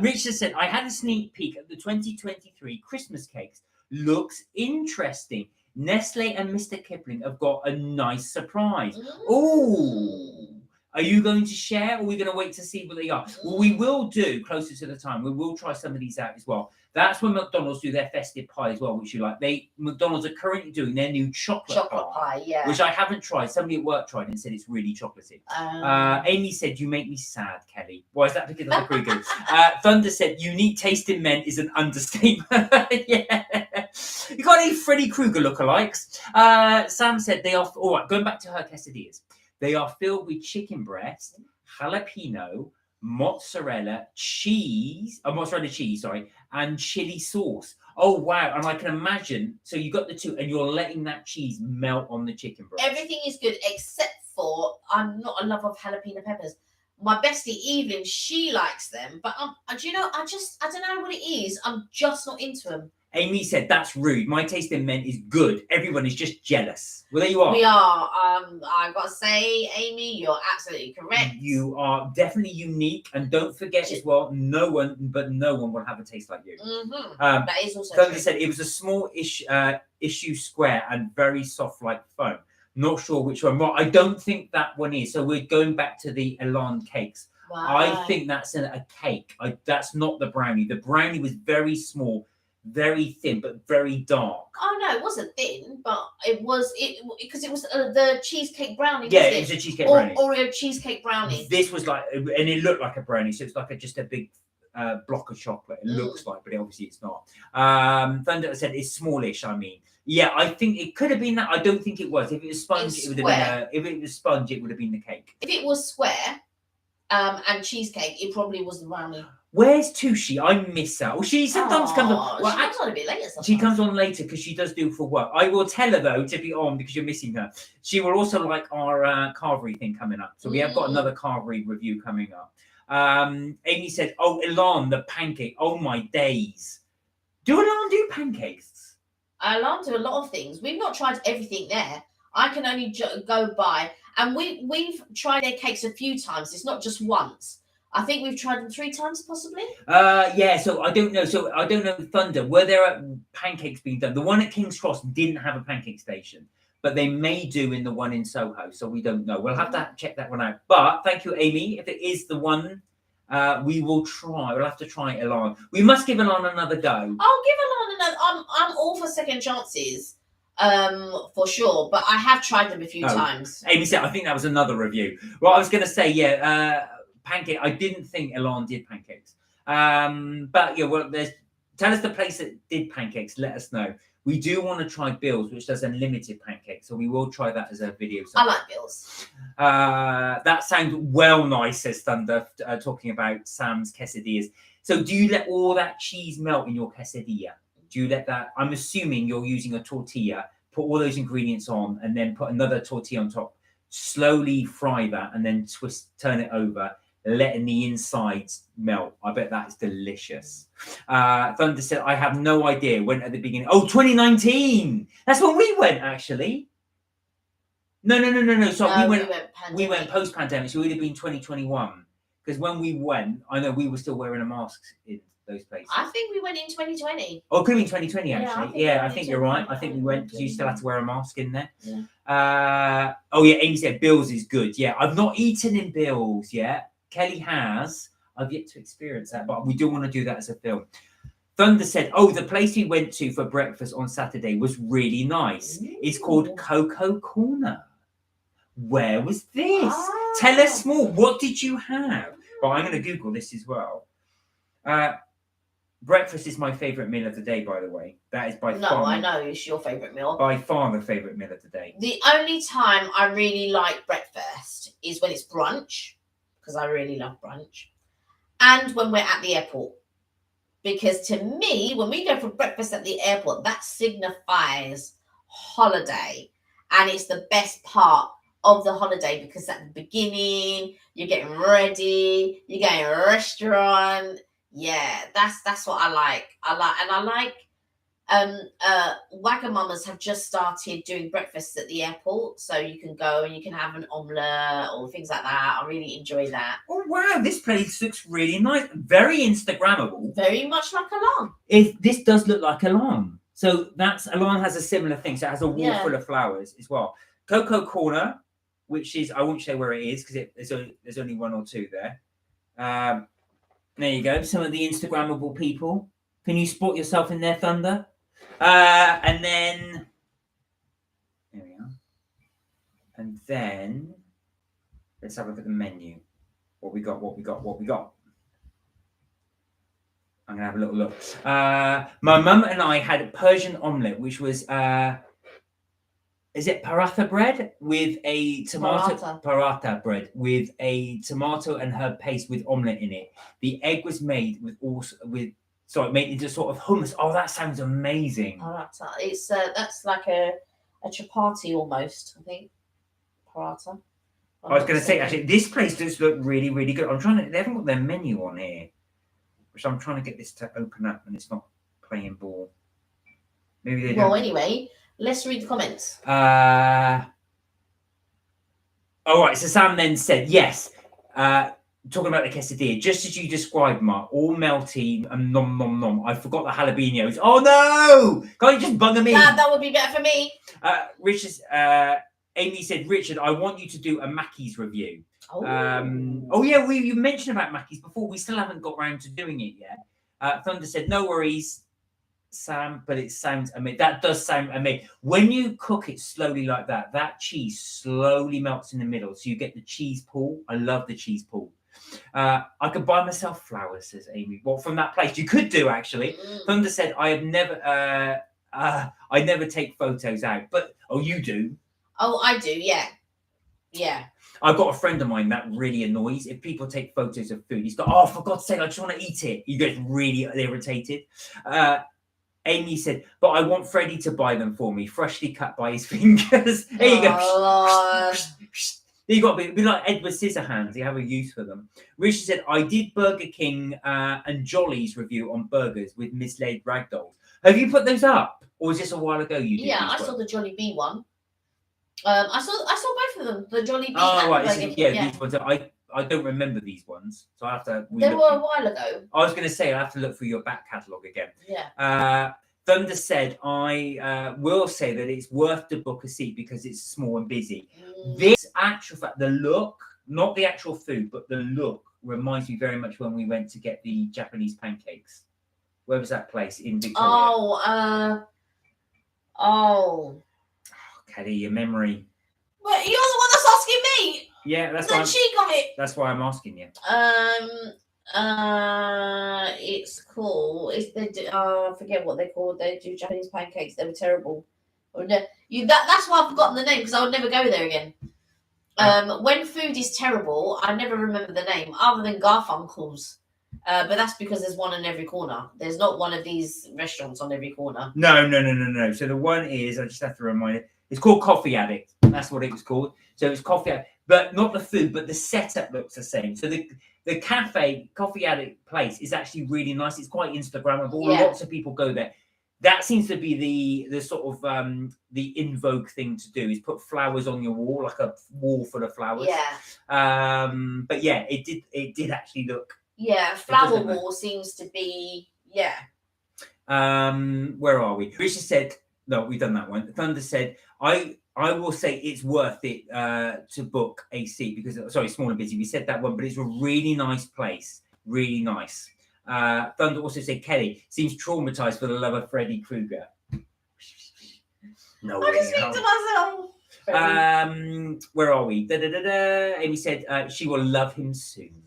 Richard said, I had a sneak peek at the 2023 Christmas cakes. Looks interesting. Nestle and Mr. Kipling have got a nice surprise. Ooh. Are you going to share, or are we going to wait to see what they are? Well, we will do closer to the time. We will try some of these out as well. That's when McDonald's do their festive pie as well, which you like. McDonald's are currently doing their new chocolate pie, yeah. which I haven't tried. Somebody at work tried it and said it's really chocolatey. Amy said, "You make me sad, Kelly." Why is that? Because of the Kruger. Thunder said, "Unique taste in men is an understatement." Yeah. You got any Freddy Krueger lookalikes? Sam said they are all right. Going back to her quesadillas. They are filled with chicken breast, jalapeno, mozzarella cheese, and chili sauce. Oh, wow. And I can imagine, so you got the two and you're letting that cheese melt on the chicken breast. Everything is good except for I'm not a lover of jalapeno peppers. My bestie Evelyn, she likes them, but do you know, I don't know what it is. I'm just not into them. Amy said, "That's rude. My taste in men is good. Everyone is just jealous." Well, there you are. We are. I've got to say, Amy, you're absolutely correct. You are definitely unique. And don't forget as well, no one will have a taste like you. That is also Thunder true. said it was a small issue square and very soft like foam. Not sure which one. Well, I don't think that one is. So we're going back to the Elan cakes. Wow. I think that's a cake. That's not the brownie. The brownie was very small, very thin, but very dark. Oh no, it wasn't thin, but it was because it was the cheesecake brownie. Yeah, it was a cheesecake brownie. Oreo cheesecake brownie. This was like, and it looked like a brownie, so it's like just a big block of chocolate. It looks like, but obviously it's not. Thunder said it's smallish. I mean, yeah, I think it could have been that. I don't think it was. If it was sponge, it would have been. If it was sponge, it would have been the cake. If it was square, and cheesecake, it probably was the brownie. Where's Tushi? I miss her. Well, she sometimes comes on. Well, she comes on a bit later sometimes. She comes on later because she does do for work. I will tell her though to be on because you're missing her. She will also like our carvery thing coming up. So we have got another carvery review coming up. Amy said, "Oh, Elan, the pancake. Oh my days. Do Elan do pancakes?" Elan do a lot of things. We've not tried everything there. I can only go by, and we've tried their cakes a few times. It's not just once. I think we've tried them 3 times, possibly. Yeah. So I don't know. Thunder. Were there pancakes being done? The one at King's Cross didn't have a pancake station, but they may do in the one in Soho. So we don't know. We'll have to check that one out. But thank you, Amy. If it is the one, we will try. We'll have to try Elan. We must give Elan another go. I'll give Elan another. I'm all for second chances. For sure. But I have tried them a few times. Amy said, I think that was another review. Well, I was going to say, pancake. I didn't think Elan did pancakes. But yeah, well, tell us the place that did pancakes. Let us know. We do want to try Bill's, which does unlimited pancakes, so we will try that as a video. I like Bill's. That sounds well nice, says Thunder, talking about Sam's quesadillas. So do you let all that cheese melt in your quesadilla? Do you let that? I'm assuming you're using a tortilla, put all those ingredients on, and then put another tortilla on top. Slowly fry that, and then turn it over, letting the insides melt. I bet that's delicious. Thunder said, I have no idea. Went at the beginning. Oh, 2019. That's when we went, actually. No. So we went post-pandemic. So it would have been 2021. Because when we went, I know we were still wearing a mask in those places. I think we went in 2020. Oh, it could have been 2020, actually. Yeah, I think you're right. I think we went because you still had to wear a mask in there. Yeah. Amy said Bill's is good. Yeah, I've not eaten in Bill's yet. Kelly has. I've yet to experience that, but we do want to do that as a film. Thunder said, the place we went to for breakfast on Saturday was really nice. Ooh. It's called Cocoa Corner. Where was this? Tell us more. What did you have? Well, I'm going to Google this as well. Breakfast is my favourite meal of the day, by the way. That is by far. No, I know it's your favourite meal. By far the favourite meal of the day. The only time I really like breakfast is when it's brunch, because I really love brunch, and when we're at the airport. Because to me, when we go for breakfast at the airport, that signifies holiday. And it's the best part of the holiday because at the beginning, you're getting ready, you're going to a restaurant. Yeah, that's what I like. I like Wagamamas have just started doing breakfasts at the airport, so you can go and you can have an omelette or things like that. I really enjoy that. Oh wow, this place looks really nice, very Instagrammable. Very much like Elan. This does look like Elan. So Elan has a similar thing. So it has a wall full of flowers as well. Cocoa Corner. which is, I won't say where it is because there's only one or two there. There you go. Some of the Instagrammable people. Can you spot yourself in their thunder? And then there we are. And then let's have a look at the menu. What we got. I'm gonna have a little look. My mum and I had a Persian omelette, which was is it paratha bread with a tomato? Paratha bread with a tomato and herb paste with omelette in it. The egg was made made into sort of hummus. Oh, that sounds amazing. Paratha. It's that's like a chapati almost, I think. Paratha. I was going to say, actually, this place does look really, really good. They haven't got their menu on here, which I'm trying to get this to open up, and it's not playing ball. Maybe they don't. Well, anyway, let's read the comments. All right, so Sam then said, yes, talking about the quesadilla, just as you described, Mark, all melty and nom nom nom. I forgot the jalapenos. Oh, no! Can't you just bung them in? That would be better for me. Amy said, Richard, I want you to do a Mackey's review. Oh, Yeah, you mentioned about Mackey's before. We still haven't got round to doing it yet. Thunder said, no worries, Sam, but it sounds amazing. That does sound amazing. When you cook it slowly like that, that cheese slowly melts in the middle. So you get the cheese pool. I love the cheese pool. I could buy myself flowers, says Amy. Well, from that place. You could do, actually. Thunder said, I never take photos out. But, you do. Oh, I do, yeah. Yeah. I've got a friend of mine that really annoys if people take photos of food. He's got, oh, for God's sake, I just want to eat it. He gets really irritated. Amy said, but I want Freddie to buy them for me, freshly cut by his fingers. There you go. You got to be like Edward Scissorhands. You have a use for them. Richard said, I did Burger King and Jolly's review on burgers with mislaid ragdolls. Have you put those up? Or was this a while ago you did? Yeah, I saw the Jolly Bee one. I saw both of them. The Jolly Bee. Oh, right. These ones. I don't remember these ones, so I have to. They were a while ago. I was going to say I have to look through your back catalogue again. Yeah. Thunder said, I will say that it's worth to book a seat because it's small and busy. This actual fact, the look, not the actual food, but the look reminds me very much when we went to get the Japanese pancakes. Where was that place in Victoria? Kelly, your memory. Well, you're the one that's asking me. Yeah, that's the cheek of it. That's why I'm asking you. It's cool. I forget what they're called. They do Japanese pancakes. They were terrible. That's why I've forgotten the name because I would never go there again. When food is terrible, I never remember the name other than Garfunkel's. But that's because there's one on every corner. There's not one of these restaurants on every corner. No. So the one is, I just have to remind you, it's called Coffee Addict. That's what it was called. So it's Coffee Addict, but not the food, but the setup looks the same. So the cafe, Coffee Addict place is actually really nice. It's quite Instagrammable. Yeah. Lots of people go there. That seems to be the sort of the in vogue thing to do is put flowers on your wall, like a wall full of flowers. Yeah. But yeah, it did actually look. Yeah, flower wall seems to be Where are we? Richard said, no, we've done that one. Thunder said, I will say it's worth it to book a seat because, sorry, small and busy. We said that one, but it's a really nice place. Really nice. Thunder also said, Kelly seems traumatized for the love of Freddy Krueger. No, I just speak to myself. Where are we? Amy said she will love him soon.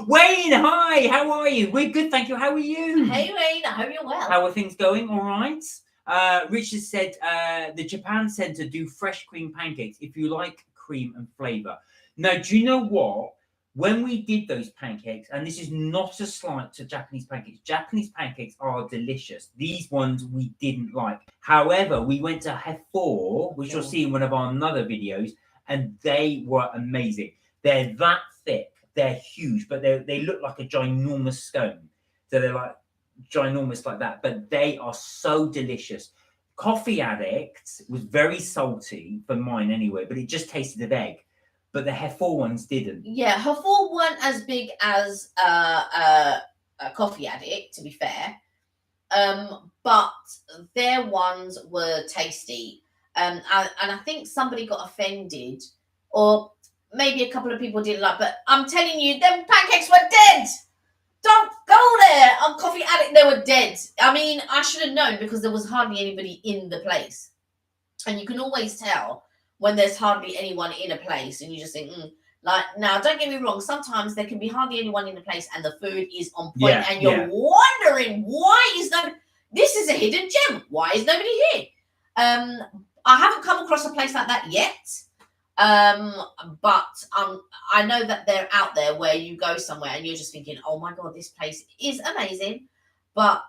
Wayne, hi, how are you? We're good, thank you. How are you? Hey Wayne, I hope you're well. How are things going? All right. Richard said the Japan Center do fresh cream pancakes if you like cream and flavor. Now, do you know what? When we did those pancakes, and this is not a slight to Japanese pancakes are delicious. These ones we didn't like. However, we went to Hefor, which you'll see in one of our other videos, and they were amazing. They're that thick. They're huge, but they look like a ginormous scone. So they're like ginormous like that, but they are so delicious. Coffee Addict was very salty for mine anyway, but it just tasted of egg. But the Hefor ones didn't. Yeah, Hefor weren't as big as a Coffee Addict, to be fair. But their ones were tasty. and I think somebody got offended, or maybe a couple of people didn't like. But I'm telling you, them pancakes were dead. Don't go there. On Coffee Addict, they were dead. I mean, I should have known because there was hardly anybody in the place, and you can always tell when there's hardly anyone in a place, and you just think, like, now, don't get me wrong. Sometimes there can be hardly anyone in the place, and the food is on point, and you're wondering why is nobody. This is a hidden gem. Why is nobody here? I haven't come across a place like that yet. But I know that they're out there where you go somewhere and you're just thinking, oh my god, this place is amazing. But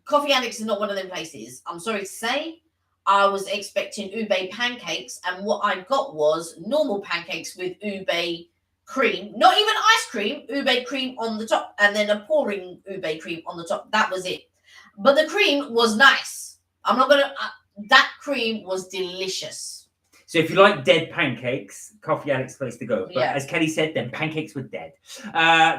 Coffee Addicts is not one of them places. I'm sorry to say, I was expecting ube pancakes, and what I got was normal pancakes with ube cream, not even ice cream, ube cream on the top, and then a pouring ube cream on the top. That was it. But the cream was nice. I'm not gonna. That cream was delicious. So if you like dead pancakes, Coffee Addict's place to go. But as Kelly said, then pancakes were dead.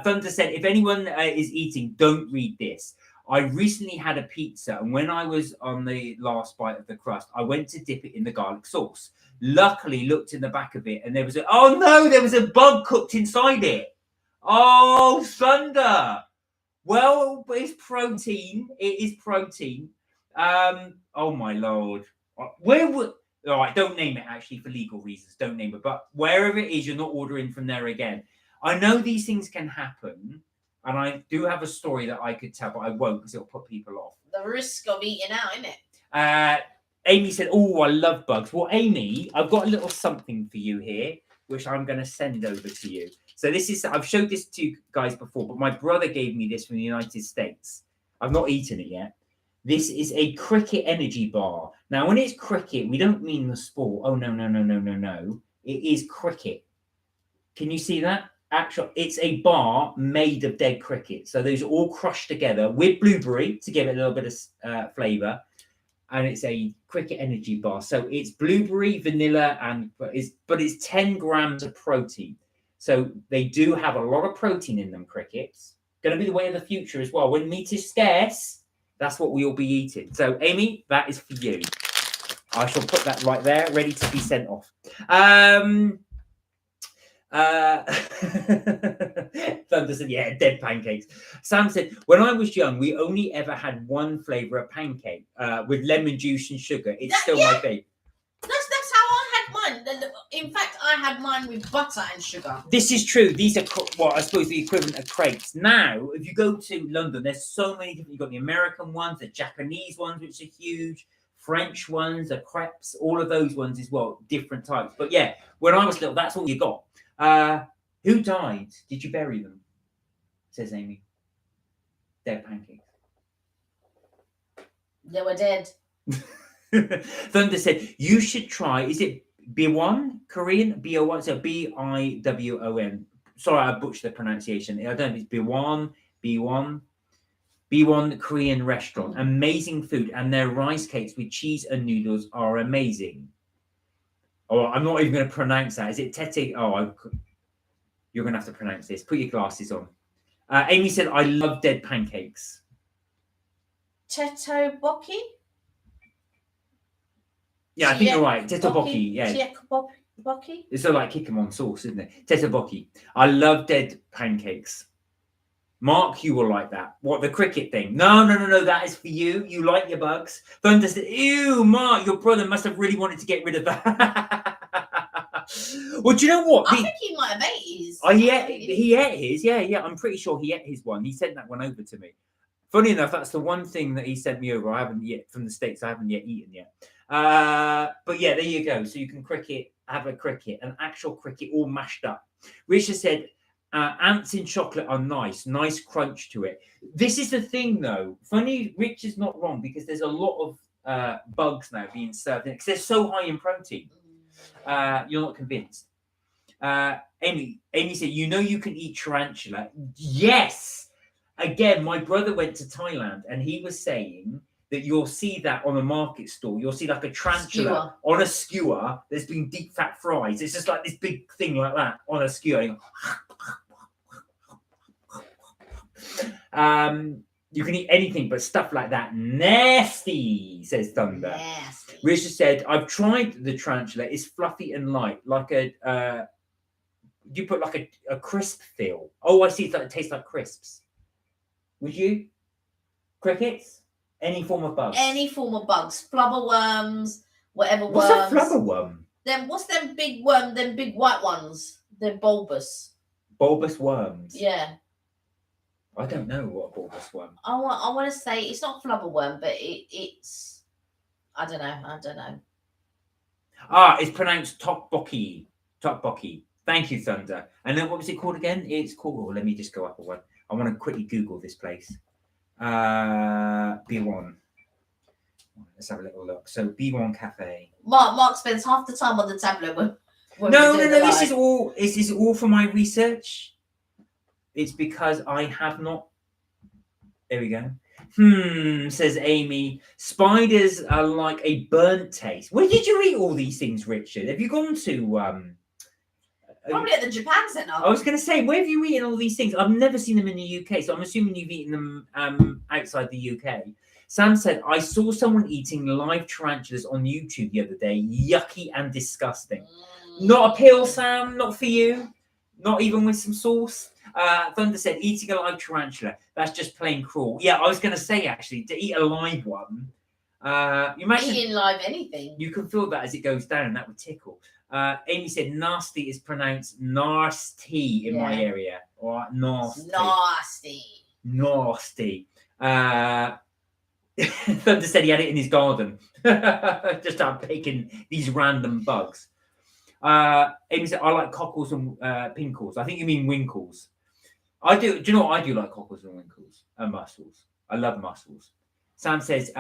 Thunder said, if anyone is eating, don't read this. I recently had a pizza, and when I was on the last bite of the crust, I went to dip it in the garlic sauce. Luckily, looked in the back of it, and there was a bug cooked inside it. Oh, Thunder. Well, it's protein. It is protein. Oh my lord. Where would? All right, don't name it actually for legal reasons. Don't name it, but wherever it is, you're not ordering from there again. I know these things can happen, and I do have a story that I could tell, but I won't because it'll put people off. The risk of eating out, isn't it? Amy said, "Oh, I love bugs." Well, Amy, I've got a little something for you here, which I'm going to send over to you. So this is, I've showed this to you guys before, but my brother gave me this from the United States. I've not eaten it yet. This is a cricket energy bar. Now, when it's cricket, we don't mean the sport. Oh, no. It is cricket. Can you see that? It's a bar made of dead cricket. So those are all crushed together with blueberry to give it a little bit of flavour. And it's a cricket energy bar. So it's blueberry, vanilla, but it's 10 grams of protein. So they do have a lot of protein in them, crickets. Going to be the way of the future as well. When meat is scarce, that's what we'll be eating. So, Amy, that is for you. I shall put that right there, ready to be sent off. Thunder said, yeah, dead pancakes. Sam said, when I was young, we only ever had one flavour of pancake with lemon juice and sugar. It's still my favourite. That's how I had mine. In fact, I had mine with butter and sugar. This is true. These are, I suppose, the equivalent of crepes. Now, if you go to London, there's so many different. You've got the American ones, the Japanese ones, which are huge, French ones, the crepes, all of those ones as well, different types. But yeah, when I was little, that's all you got. Who died? Did you bury them? Says Amy. Dead pancakes. They were dead. Thunder said, you should try, is it Biwon? Korean? B-O-1? So B-I-W-O-N. Sorry, I butchered the pronunciation. I don't know if it's Biwon Korean restaurant. Amazing food. And their rice cakes with cheese and noodles are amazing. Oh, I'm not even going to pronounce that. Is it Tete? Oh, you're going to have to pronounce this. Put your glasses on. Amy said, I love dead pancakes. Tteokbokki? Yeah, I think you're right. Tteokbokki, yeah. Tteokbokki? It's sort of like kikkoman sauce, isn't it? Tteokbokki. I love dead pancakes. Mark, you will like that. What, the cricket thing? No. That is for you. You like your bugs. Thunder said, ew, Mark, your brother must have really wanted to get rid of that. Well, do you know what? I think he might have ate his. Oh, yeah, he ate his. Yeah. I'm pretty sure he ate his one. He sent that one over to me. Funny enough, that's the one thing that he sent me over. I haven't yet, from the States, I haven't yet eaten yet. But yeah, there you go. So you can have a cricket, an actual cricket all mashed up. Richard said, ants in chocolate are nice crunch to it. This is the thing though. Funny, Richard's not wrong because there's a lot of bugs now being served because they're so high in protein. You're not convinced. Amy said, you can eat tarantula. Yes. Again, my brother went to Thailand and he was saying that you'll see that on a market stall. You'll see like a tarantula on a skewer that's been deep fat fries. It's just like this big thing like that on a skewer. You can eat anything, but stuff like that, nasty, says Thunder. Nasty. Richard said, I've tried the tarantula. It's fluffy and light, like a, you put like a crisp feel. Oh, I see. It tastes like crisps. Would you? Crickets? Any form of bugs? Any form of bugs. Flubber worms, whatever What's worms. a flubber worm? Then what's them big worm, them big white ones? They're bulbous. Bulbous worms? Yeah. I don't know what a bulbous worm. I want to say it's not flubber worm, but it's I don't know. Ah, it's pronounced tteokbokki. Tteokbokki. Thank you, Thunder. And then what was it called again? It's called. Oh, let me just go up a one. I want to quickly Google this place. B1. Let's have a little look. So B1 Cafe. Mark spends half the time on the tablet. No. This is all. This is all for my research. It's because I have not. There we go. Says Amy. Spiders are like a burnt taste. Where did you eat all these things, Richard? Have you gone to? Probably at the Japan Centre. I was going to say, where have you eaten all these things? I've never seen them in the UK, so I'm assuming you've eaten them outside the UK. Sam said, I saw someone eating live tarantulas on YouTube the other day. Yucky and disgusting. Not appeal, Sam. Not for you. Not even with some sauce. Thunder said, eating a live tarantula. That's just plain cruel. Yeah, I was going to say, actually, to eat a live one. You imagine eating live anything. You can feel that as it goes down. That would tickle. Amy said, nasty is pronounced nasty in my area. All right, nasty. Nasty. Thunder said he had it in his garden. Just started picking these random bugs. Amy said, I like cockles and pinkles. I think you mean winkles. I do. Do you know what I do like cockles and winkles? And mussels. I love mussels. Sam says,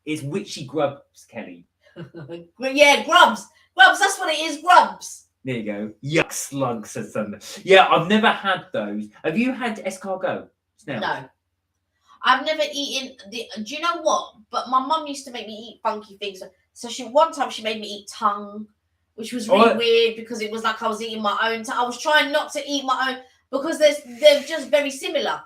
it's witchy grubs, Kelly. Yeah, grubs. Grubs, that's what it is, grubs. There you go. Yuck slugs, says Thunder. Yeah, I've never had those. Have you had escargot? Snails? No. I've never eaten do you know what? But my mum used to make me eat funky things. So one time she made me eat tongue, which was really weird because it was like I was eating my own tongue. I was trying not to eat my own because they're just very similar.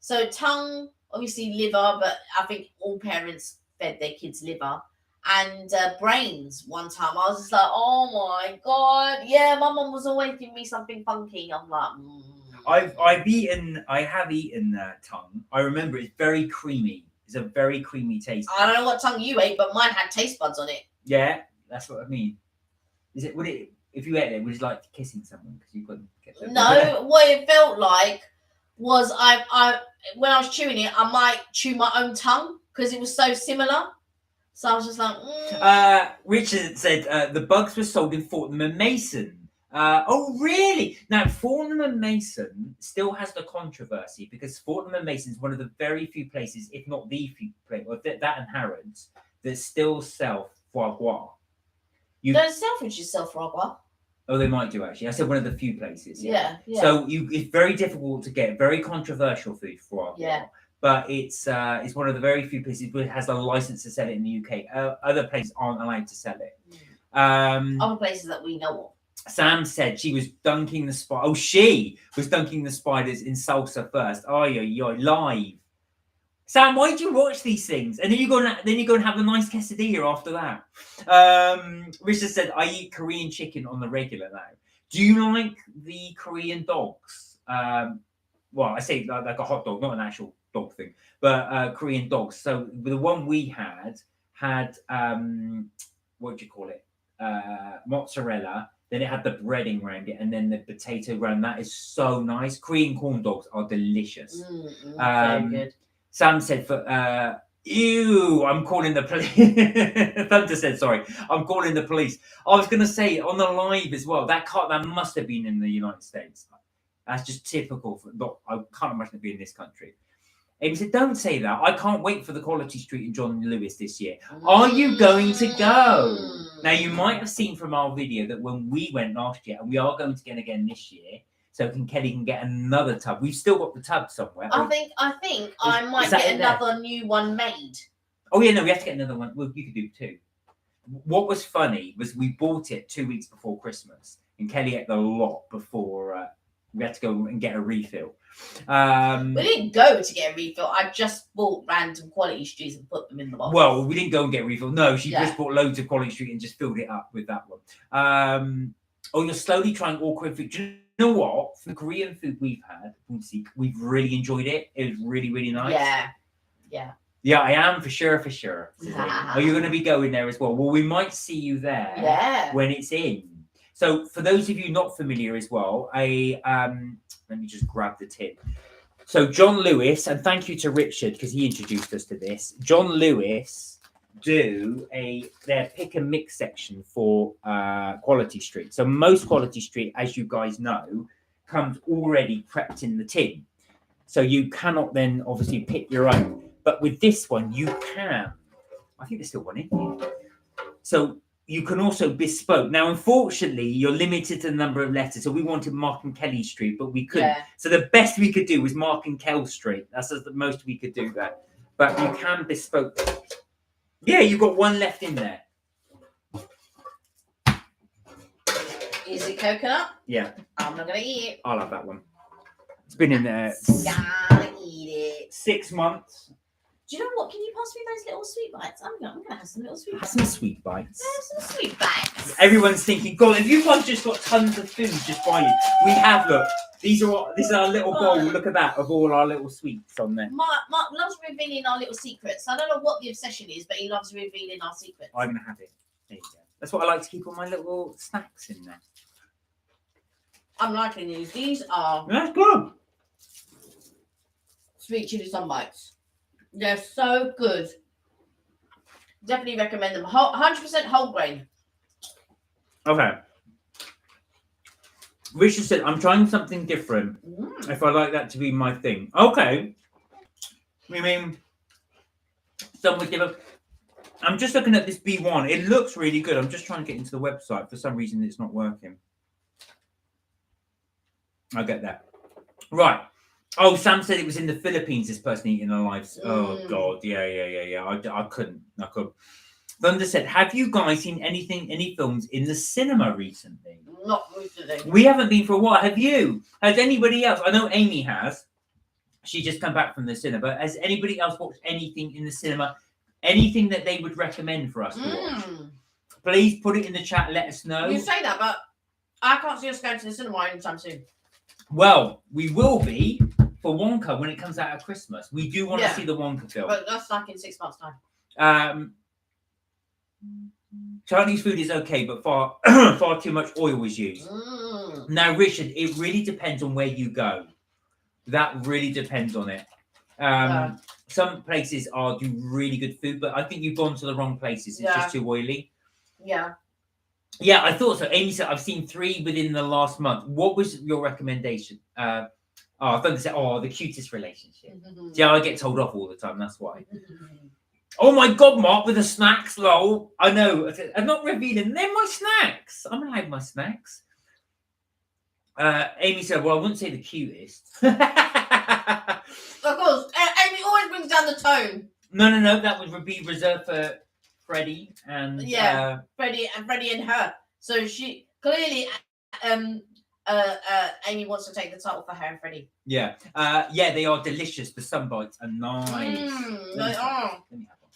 So tongue, obviously liver, but I think all parents fed their kids liver. And brains one time. I was just like, oh my God. Yeah, my mum was always giving me something funky. I'm like, I have eaten tongue. I remember it's very creamy. It's a very creamy taste. I don't know what tongue you ate, but mine had taste buds on it. Yeah, that's what I mean. If you ate it, was it like kissing someone because you couldn't get them? No, what it felt like was I when I was chewing it, I might chew my own tongue because it was so similar. So I was just like, Richard said the bugs were sold in Fortnum and Mason. Oh, really? Now, Fortnum and Mason still has the controversy because Fortnum and Mason is one of the very few places, if not the few places, that and Harrods, that still sell foie gras. Don't Selfridges sell foie gras? Oh, they might do actually. I said one of the few places. Yeah. So it's very difficult to get very controversial food foie gras. Yeah. But it's one of the very few places that has a license to sell it in the UK. Other places aren't allowed to sell it. Other places that we know of. Sam said she was dunking the spider. Oh, she was dunking the spiders in salsa first. Oh, live. Sam, why do you watch these things? And then you go and have a nice quesadilla after that. Richard said, I eat Korean chicken on the regular now. Do you like the Korean dogs? Well, I say like a hot dog, not an actual dog thing, but Korean dogs. So the one we had what do you call it? Mozzarella. Then it had the breading around it, and then the potato around that is so nice. Korean corn dogs are delicious. Very good. Sam said, ew, I'm calling the police. Thunder said, sorry, I'm calling the police. I was going to say on the live as well, that must have been in the United States. That's just typical. I can't imagine it being in this country. Amy said, don't say that. I can't wait for the Quality Street in John Lewis this year. Are you going to go? Now, you might have seen from our video that when we went last year, and we are going to get again this year, so Kelly can get another tub. We've still got the tub somewhere. I think I might get another new one made. Oh, yeah, no, we have to get another one. Well, you could do two. What was funny was we bought it 2 weeks before Christmas, and Kelly ate the lot before we had to go and get a refill. We didn't go to get a refill. I just bought random Quality Streets and put them in the box. Well, we didn't go and get a refill. No, she Yeah. just bought loads of Quality Street and just filled it up with that one. Oh, you're slowly trying all Korean food. Do you know what? For the Korean food we've had, we've really enjoyed it. It was really, really nice. Yeah. Yeah, I am for sure. Are you going to be going there as well? Well, we might see you there when it's in. So for those of you not familiar as well, let me just grab the tip. So John Lewis, and thank you to Richard because he introduced us to this. John Lewis do their pick and mix section for Quality Street. So most Quality Street, as you guys know, comes already prepped in the tin. So you cannot then obviously pick your own. But with this one, you can. I think there's still one in here. So you can also bespoke. Now, unfortunately, you're limited to the number of letters. So we wanted Mark and Kelly Street, but we couldn't. Yeah. So the best we could do was Mark and Kell Street. That's the most we could do that. But you can bespoke. Yeah, you've got one left in there. Is it coconut? Yeah. I'm not going to eat it. I'll have that one. It's been in there. Gotta eat it. 6 months. Do you know what? Can you pass me those little sweet bites? I'm gonna have some little sweet Have bites. some sweet bites. Have some sweet bites. Everyone's thinking, God, if you guys just got tons of food, just buy it. We have, look. This is our little bowl. Look at that, of all our little sweets on there. Mark loves revealing our little secrets. I don't know what the obsession is, but he loves revealing our secrets. I'm gonna have it. There you go. That's what I like to keep all my little snacks in there. I'm liking these. These are That's good. sweet chili sun bites. They're so good. Definitely recommend them. 100% whole grain. Okay. Richard said, I'm trying something different. If I like that to be my thing. Okay. I mean, some would give up. I'm just looking at this B1. It looks really good. I'm just trying to get into the website. For some reason, it's not working. I get that. Right. Oh, Sam said it was in the Philippines, this person eating alive. Oh, God. Yeah. I couldn't. Thunder said, have you guys seen any films in the cinema recently? Not recently. We haven't been for a while. Have you? Has anybody else? I know Amy has. She just come back from the cinema. But has anybody else watched anything in the cinema? Anything that they would recommend for us to watch? Please put it in the chat. Let us know. You say that, but I can't see us going to the cinema anytime soon. Well, we will be for Wonka when it comes out at Christmas. We do want to see the Wonka film. But that's like in 6 months' time. Chinese food is okay, but far too much oil is used. Now, Richard, it really depends on where you go. That really depends on it. Some places do really good food, but I think you've gone to the wrong places. It's just too oily. Yeah, I thought so. Amy said, I've seen 3 within the last month. What was your recommendation? I thought they said, the cutest relationship. Yeah, I get told off all the time. That's why. Oh my God, Mark, with the snacks, lol. I know. I'm not revealing. They're my snacks. I'm allowed my snacks. Amy said, well, I wouldn't say the cutest. Of course. Amy always brings down the tone. No. That would be reserved for Freddie and Freddie and her. So she clearly Amy wants to take the title for her and Freddie. Yeah, they are delicious. The sun bites are nice. They are. Let me have one.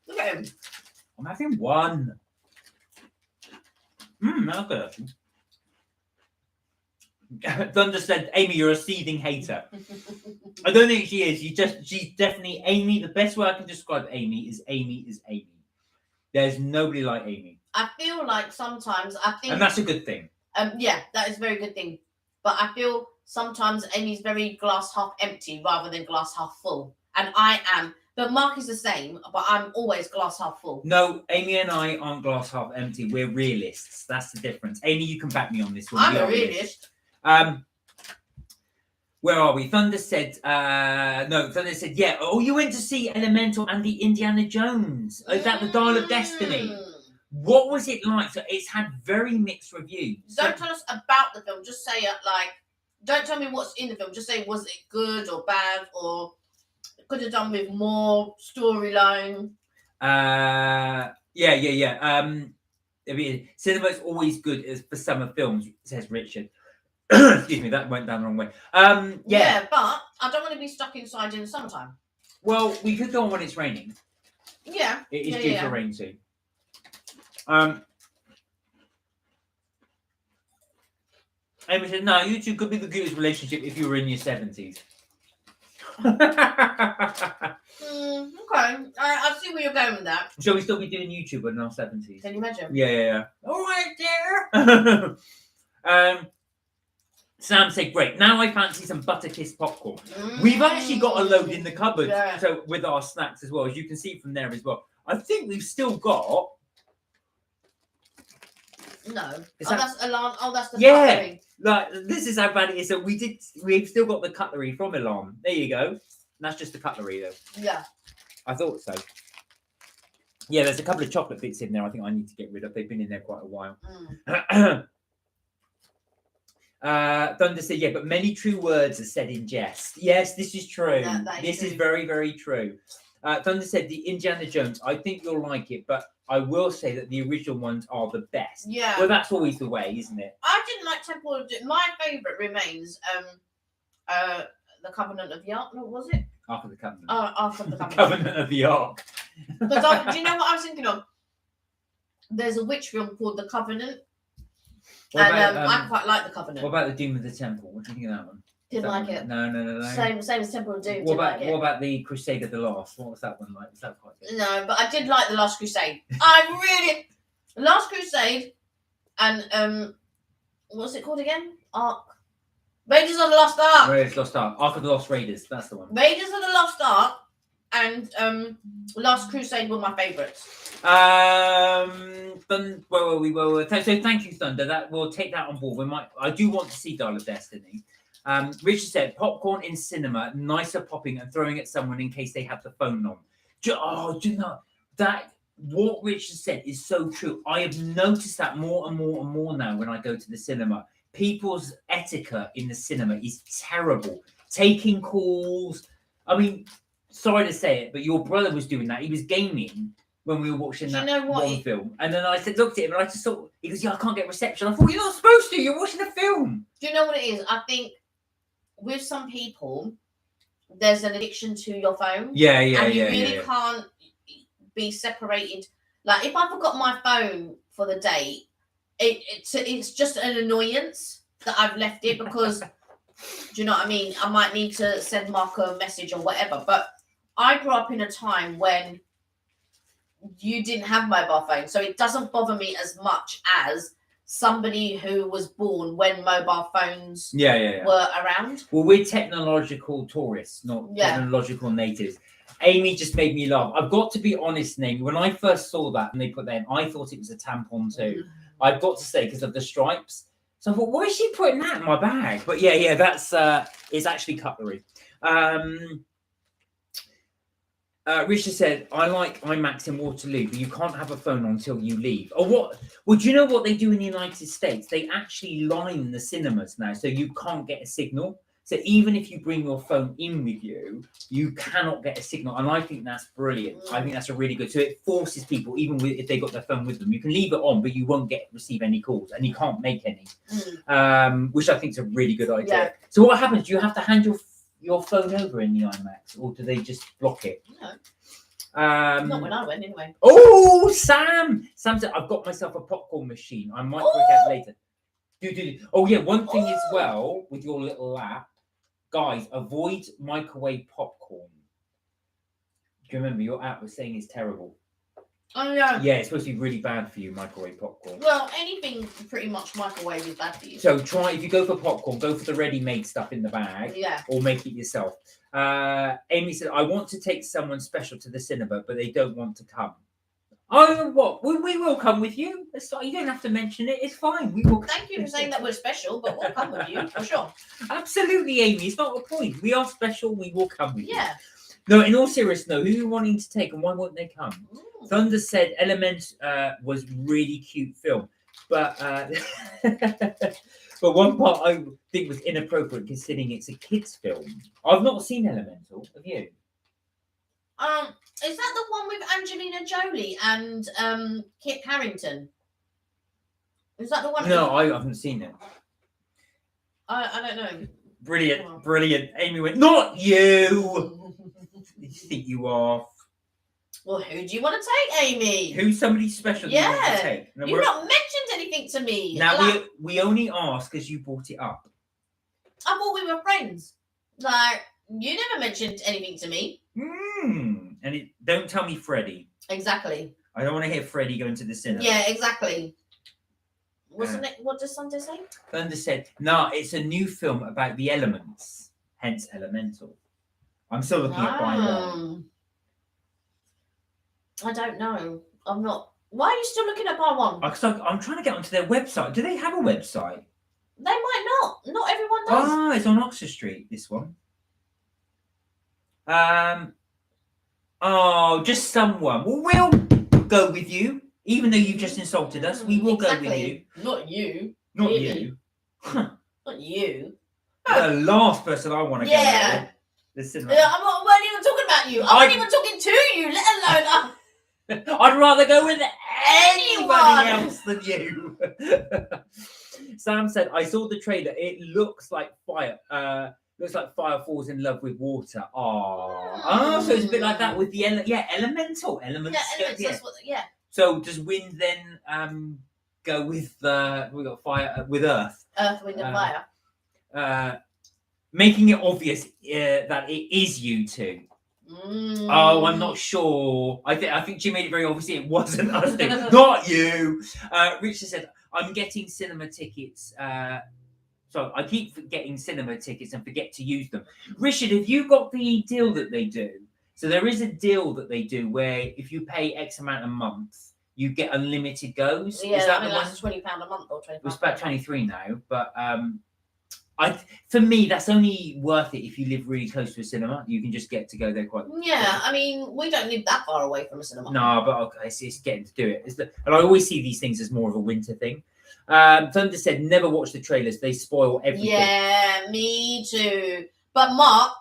Look at him. I'm having one. That's good. Thunder said, Amy, you're a seething hater. I don't think she is. She's definitely Amy. The best way I can describe Amy is Amy. There's nobody like Amy. I feel like sometimes and that's a good thing. Yeah, that is a very good thing. But I feel sometimes Amy's very glass half empty rather than glass half full. And I am. But Mark is the same, but I'm always glass half full. No, Amy and I aren't glass half empty. We're realists. That's the difference. Amy, you can back me on this one. I'm a realist. Where are we? Thunder said, yeah. Oh, you went to see Elemental and the Indiana Jones. Is that the Dial of Destiny? What was it like? So it's had very mixed reviews. Don't tell us about the film. Just say it don't tell me what's in the film. Just say, was it good or bad, or could have done with more storyline? Yeah. I mean, cinema is always good for summer films, says Richard. Excuse me, that went down the wrong way. Yeah. But I don't want to be stuck inside in the summertime. Well, we could go on when it's raining. Yeah. It is Yeah, due yeah. to rain soon. Amy said, no, you two could be the cutest relationship if you were in your 70s. Okay. I see where you're going with that. Shall we still be doing YouTube in our 70s? Can you imagine? Yeah. All right, dear. Sam said, great. Now I fancy some butter kiss popcorn. We've actually got a load in the cupboard, so with our snacks as well, as you can see from there as well. I think we've still got. No. That's Elan. Oh, that's the cutlery. Like, this is how bad it is. So we've still got the cutlery from Elan. There you go. And that's just the cutlery, though. Yeah. I thought so. Yeah, there's a couple of chocolate bits in there I think I need to get rid of. They've been in there quite a while. Thunder said, yeah, but many true words are said in jest. Yes, this is true. This is very, very true. Thunder said, the Indiana Jones, I think you'll like it, but I will say that the original ones are the best. Yeah. Well, that's always the way, isn't it? I didn't like Temple of Doom. My favourite remains the Covenant of the Ark. What was it? Ark of the Covenant. Ark of the Covenant. Covenant of the Ark. Because do you know what I was thinking of? There's a witch film called The Covenant. I quite like The Covenant. What about the Doom of the Temple? What do you think of that one? Didn't like it. No. Same as Temple of Doom. What about the Crusade of the Lost? What was that one like? Was that quite good? No, but I did like The Last Crusade. Last Crusade and what's it called again? Raiders of the Lost Ark. Raiders of the Lost Ark. Ark of the Lost Raiders. That's the one. Raiders of the Lost Ark and Last Crusade were my favourites. So thank you, Thunder. That we'll take that on board. I do want to see Dial of Destiny. Richard said, popcorn in cinema, nicer popping and throwing at someone in case they have the phone on. Do you know that what Richard said is so true. I have noticed that more and more now when I go to the cinema. People's etiquette in the cinema is terrible. Taking calls. I mean, sorry to say it, but your brother was doing that. He was gaming when we were watching one film. And then I looked at him and I just thought, he goes, yeah, I can't get reception. I thought, you're not supposed to. You're watching a film. Do you know what it is? I think with some people, there's an addiction to your phone. Yeah. And you really can't be separated. Like, if I forgot my phone for the day, it's just an annoyance that I've left it because, do you know what I mean? I might need to send Mark a message or whatever. But I grew up in a time when you didn't have mobile phones, so it doesn't bother me as much as somebody who was born when mobile phones were around. Well, we're technological tourists, not technological natives. Amy just made me laugh. I've got to be honest, Amy. When I first saw that and they put that in, I thought it was a tampon too. I've got to say, because of the stripes. So I thought, why is she putting that in my bag? But yeah, that's it's actually cutlery. Richard said, I like IMAX in Waterloo, but you can't have a phone until you leave. Or what? Well, do you know what they do in the United States? They actually line the cinemas now, so you can't get a signal. So even if you bring your phone in with you, you cannot get a signal. And I think that's brilliant. I think that's a really good. So it forces people, even if they got their phone with them, you can leave it on, but you won't receive any calls and you can't make any, which I think is a really good idea. Yeah. So what happens? Do you have to hand your phone over in the IMAX, or do they just block it? No. Not when I went, anyway. Oh, Sam said, I've got myself a popcorn machine. I might work out later. Do. Oh, yeah, one thing as well with your little lap, guys, avoid microwave popcorn. Do you remember your app was saying it's terrible? Oh, yeah. Yeah, it's supposed to be really bad for you, microwave popcorn. Well, anything pretty much microwave is bad for you. So if you go for popcorn, go for the ready-made stuff in the bag. Yeah. Or make it yourself. Amy said, I want to take someone special to the cinema, but they don't want to come. Oh, what? We will come with you. You don't have to mention it. It's fine. We will. Thank you for saying that we're special, but we'll come with you for sure. Absolutely, Amy. It's not a point. We are special. We will come with you. Yeah. No, in all seriousness, no. Who are you wanting to take, and why won't they come? Ooh. Thunder said Element was really cute film, but but one part I think was inappropriate considering it's a kids' film. I've not seen Elemental. Have you? Is that the one with Angelina Jolie and Kit Harington? Is that the one? No, I haven't seen it. I don't know. Brilliant, brilliant. Amy went, not you. You think you are. Well, who do you want to take, Amy? Who's somebody special that you want to Yeah. take? No, You've not mentioned anything to me. Now, Like, we only ask because you brought it up. I thought we were friends. Like, you never mentioned anything to me. And don't tell me Freddie. Exactly. I don't want to hear Freddie going to the cinema. Yeah, exactly. Wasn't it? What does Sunday say? Thunder said, no, it's a new film about the elements, hence Elemental. I'm still looking at buying one. I don't know. I'm not. Why are you still looking at buy one? Because I'm trying to get onto their website. Do they have a website? They might not. Not everyone does. Ah, it's on Oxford Street, this one. Oh, just someone. Well, we'll go with you. Even though you've just insulted us, we will go with you. Not you. Not Really? you. Not you. The last person I want to go with. The cinema. I wasn't even talking about you. I wasn't even talking to you, let alone. I'd rather go with anybody else than you. Sam said, I saw the trailer. It looks like fire. Looks like fire falls in love with water. Oh, so it's a bit like that with the elemental elements. Yeah, elements. That's what. Yeah. So does wind then go with we got fire with earth? Earth, wind, and fire. Making it obvious that it is you two. Oh, I'm not sure. I think she made it very obvious it wasn't us two. Not you. Richard said, I'm getting cinema tickets. So I keep getting cinema tickets and forget to use them. Richard, have you got the deal that they do? So there is a deal that they do where if you pay X amount a month, you get unlimited goes. Yeah, is that I think the that's £20 a month or £20. It's about 23 now, but for me that's only worth it if you live really close to a cinema. You can just get to go there quite. Yeah, I mean we don't live that far away from a cinema. No, but it's getting to do it. And I always see these things as more of a winter thing. Thunder said, never watch the trailers. They spoil everything. Yeah, me too. But Mark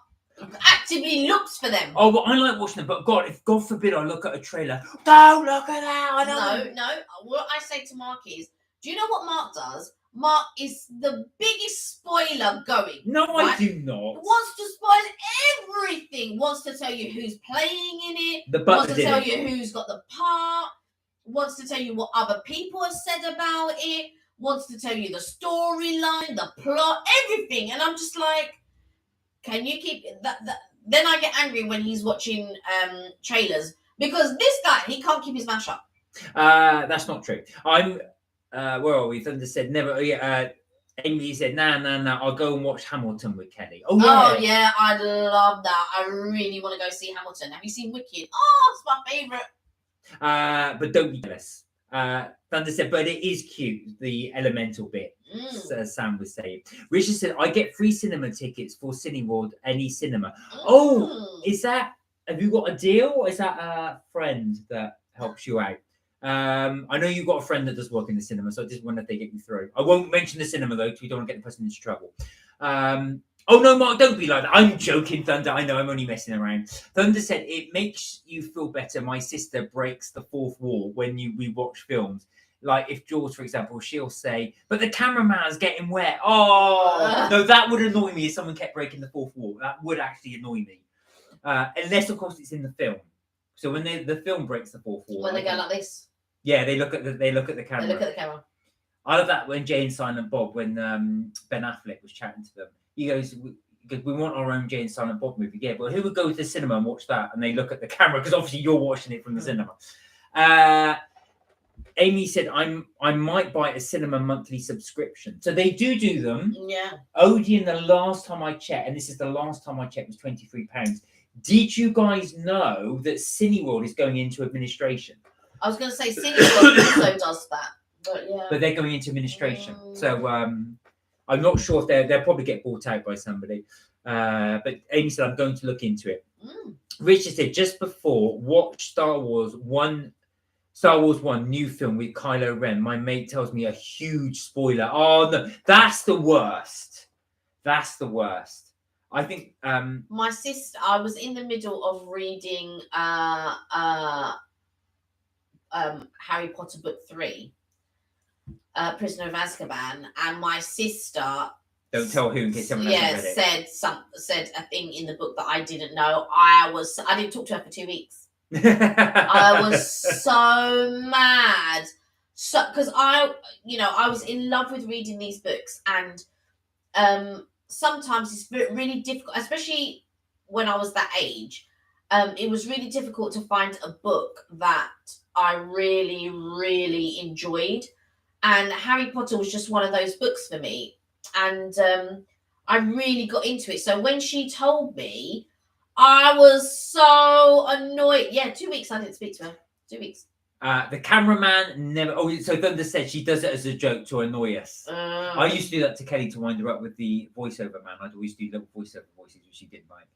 actively looks for them. Oh, well, I like watching them, but God, if God forbid I look at a trailer, don't look at that. No. What I say to Mark is, do you know what Mark does? Mark is the biggest spoiler going. No, right? I do not. Wants to spoil everything. Wants to tell you who's playing in it. Wants to tell you who's got the part. Wants to tell you what other people have said about it. Wants to tell you the storyline, the plot, everything. And I'm just like, can you keep that? Then I get angry when he's watching trailers because this guy, he can't keep his mouth shut. That's not true. I'm. Where are we? Thunder said never. Amy said, nah. I'll go and watch Hamilton with Kelly. Oh yeah, I love that. I really want to go see Hamilton. Have you seen Wicked? Oh, it's my favorite. But don't be jealous. Thunder said, but it is cute, the elemental bit, Sam was saying. Richard said, I get free cinema tickets for Cineworld, any cinema. Oh, have you got a deal? Or is that a friend that helps you out? I know you've got a friend that does work in the cinema, so I just wonder if they get you through. I won't mention the cinema, though, because we don't want to get the person into trouble. Oh, no, Mark, don't be like that. I'm joking, Thunder. I know, I'm only messing around. Thunder said, it makes you feel better. My sister breaks the fourth wall when we watch films. Like, if Jules, for example, she'll say, but the cameraman's getting wet. Oh, no, that would annoy me if someone kept breaking the fourth wall. That would actually annoy me. Unless, of course, it's in the film. So when the film breaks the fourth wall. When they go like this. Yeah, they look at the camera. They look at the camera. I love that when Jay and Silent Bob, when Ben Affleck was chatting to them. He goes, we want our own Jay and Silent Bob movie. Yeah, but who would go to the cinema and watch that? And they look at the camera because obviously you're watching it from the cinema. Amy said, I might buy a cinema monthly subscription. So they do them. Yeah. Odeon, the last time I checked, and this is the last time I checked, was £23. Did you guys know that Cineworld is going into administration? I was going to say Cineworld also does that. But they're going into administration. So I'm not sure if they'll probably get bought out by somebody. But Amy said, I'm going to look into it. Richard said, just before, watch Star Wars 1 new film with Kylo Ren. My mate tells me a huge spoiler. Oh, no, that's the worst. That's the worst. I think... my sister, I was in the middle of reading Harry Potter book 3. Prisoner of Azkaban, and my sister Don't tell who in case someone hasn't read it. said a thing in the book that I didn't know. I didn't talk to her for 2 weeks. I was so mad. So because I was in love with reading these books, and sometimes it's really difficult, especially when I was that age. It was really difficult to find a book that I really, really enjoyed, and Harry Potter was just one of those books for me, and I really got into it. So when she told me, I was so annoyed. Yeah, 2 weeks I didn't speak to her. 2 weeks. The cameraman never. Oh, so Thunder said she does it as a joke to annoy us. I used to do that to Kelly to wind her up with the voiceover man. I'd always do little voiceover voices, which she didn't like.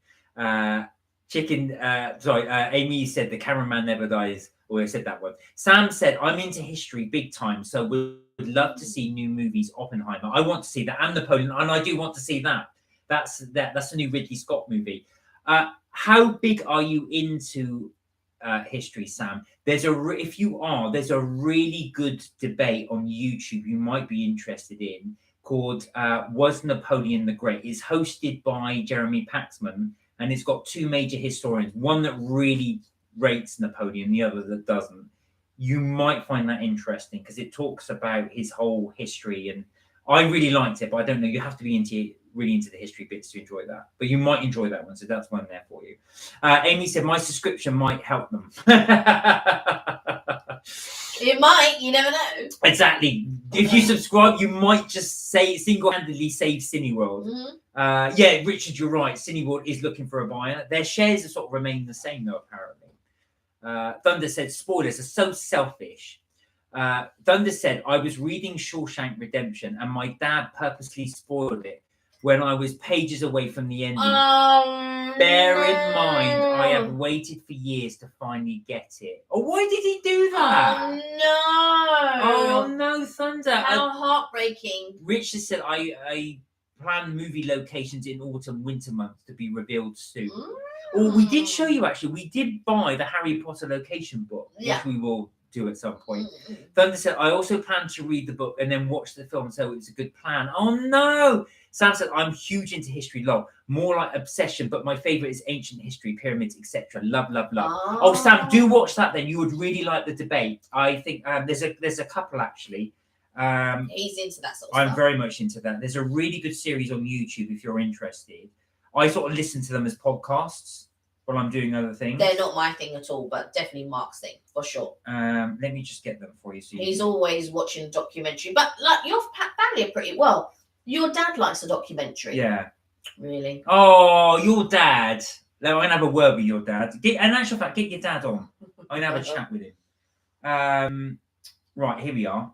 Amy said the cameraman never dies. Oh, I said that one. Sam said, I'm into history big time, so would love to see new movies. Oppenheimer. I want to see that, and Napoleon, and I do want to see that. That's a new Ridley Scott movie. How big are you into history, Sam? There's a really good debate on YouTube you might be interested in called Was Napoleon the Great? It's hosted by Jeremy Paxman, and it's got two major historians, one that really rates Napoleon, the other that doesn't. You might find that interesting because it talks about his whole history, and I really liked it, but I don't know, you have to be really into the history bits to enjoy that, but you might enjoy that one, so that's one there for you. Amy said my subscription might help them. It might, you never know. Exactly. If you subscribe, you might just single-handedly save Cineworld. Mm-hmm. Yeah, Richard, you're right. Cineworld is looking for a buyer. Their shares have sort of remained the same, though, apparently. Thunder said spoilers are so selfish. Thunder said I was reading Shawshank Redemption and my dad purposely spoiled it when I was pages away from the ending. Bear in mind, I have waited for years to finally get it. Oh, why did he do that? Oh no, Thunder. How heartbreaking. Richard said I plan movie locations in autumn, winter months to be revealed soon. Oh, we did show you actually. We did buy the Harry Potter location book, which we will do at some point. Thunder said, I also plan to read the book and then watch the film, so it's a good plan. Oh no! Sam said, I'm huge into history, love. More like obsession, but my favourite is ancient history, pyramids, etc. Love, love, love. Oh, Sam, do watch that then. You would really like the debate. I think there's a couple actually. He's into that sort of I'm stuff. very much into that. There's a really good series on YouTube if you're interested. I sort of listen to them as podcasts while I'm doing other things. They're not my thing at all, but definitely Mark's thing for sure. Let me just get them for you. So he's always watching a documentary, but like your family are pretty well. Your dad likes a documentary. Yeah. Really? Oh, your dad. I'm going to have a word with your dad. In actual fact, get your dad on. I'm going to have a chat with him. Right, here we are.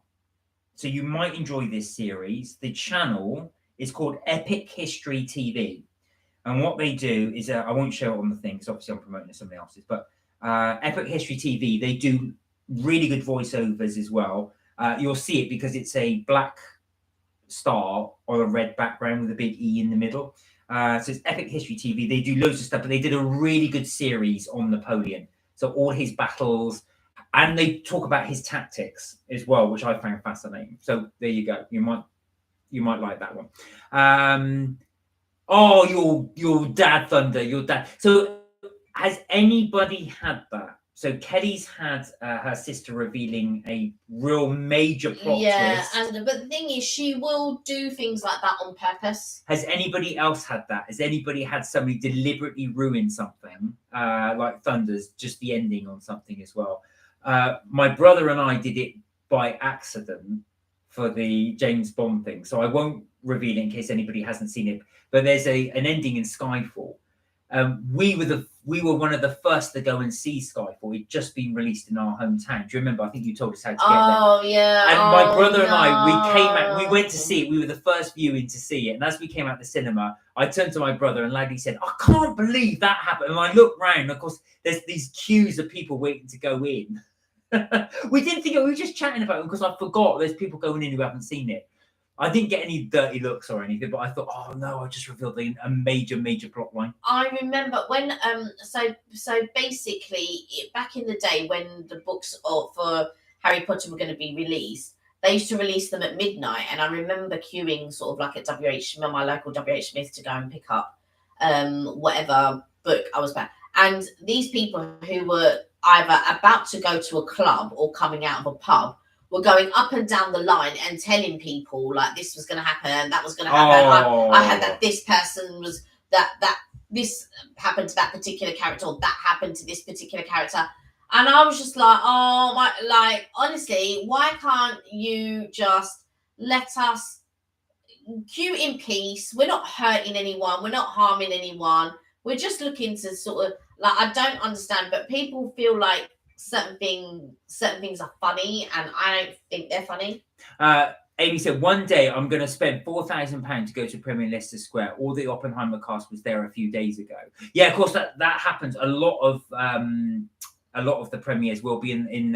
So you might enjoy this series. The channel is called Epic History TV. And what they do is, I won't show it on the thing because obviously I'm promoting somebody else's, but Epic History TV, they do really good voiceovers as well. You'll see it because it's a black star on a red background with a big E in the middle. So it's Epic History TV. They do loads of stuff, but they did a really good series on Napoleon. So all his battles, and they talk about his tactics as well, which I found fascinating. So there you go. You might like that one. Oh, your dad, Thunder, your dad. So has anybody had that? So Kelly's had her sister revealing a real major plot twist. But the thing is, she will do things like that on purpose. Has anybody else had that? Has anybody had somebody deliberately ruin something, like Thunder's, just the ending on something as well? My brother and I did it by accident for the James Bond thing, so I won't reveal it in case anybody hasn't seen it. But there's an ending in Skyfall. We were one of the first to go and see Skyfall. It'd just been released in our hometown. Do you remember? I think you told us how to get there. Oh yeah. And my brother and I, we came out. We went to see it. We were the first viewing to see it. And as we came out the cinema, I turned to my brother and Laddie said, "I can't believe that happened." And I looked round. Of course, there's these queues of people waiting to go in. We didn't think it. We were just chatting about it because I forgot there's people going in who haven't seen it. I didn't get any dirty looks or anything, but I thought, oh no, I just revealed a major plot line. I remember when so basically back in the day when the books for Harry Potter were going to be released, they used to release them at midnight, and I remember queuing sort of like at my local WH Smith to go and pick up whatever book I was about. And these people who were either about to go to a club or coming out of a pub were going up and down the line and telling people like this was going to happen, that was going to happen. I had that this person was that this happened to that particular character, or that happened to this particular character. And I was just like, oh my, like, honestly, why can't you just let us queue in peace? We're not hurting anyone. We're not harming anyone. We're just looking to sort of, like, I don't understand, but people feel like certain things are funny, and I don't think they're funny. Amy said, one day I'm going to spend £4,000 to go to Premier Leicester Square. All the Oppenheimer cast was there a few days ago. Yeah, of course, that happens. A lot of the premieres will be in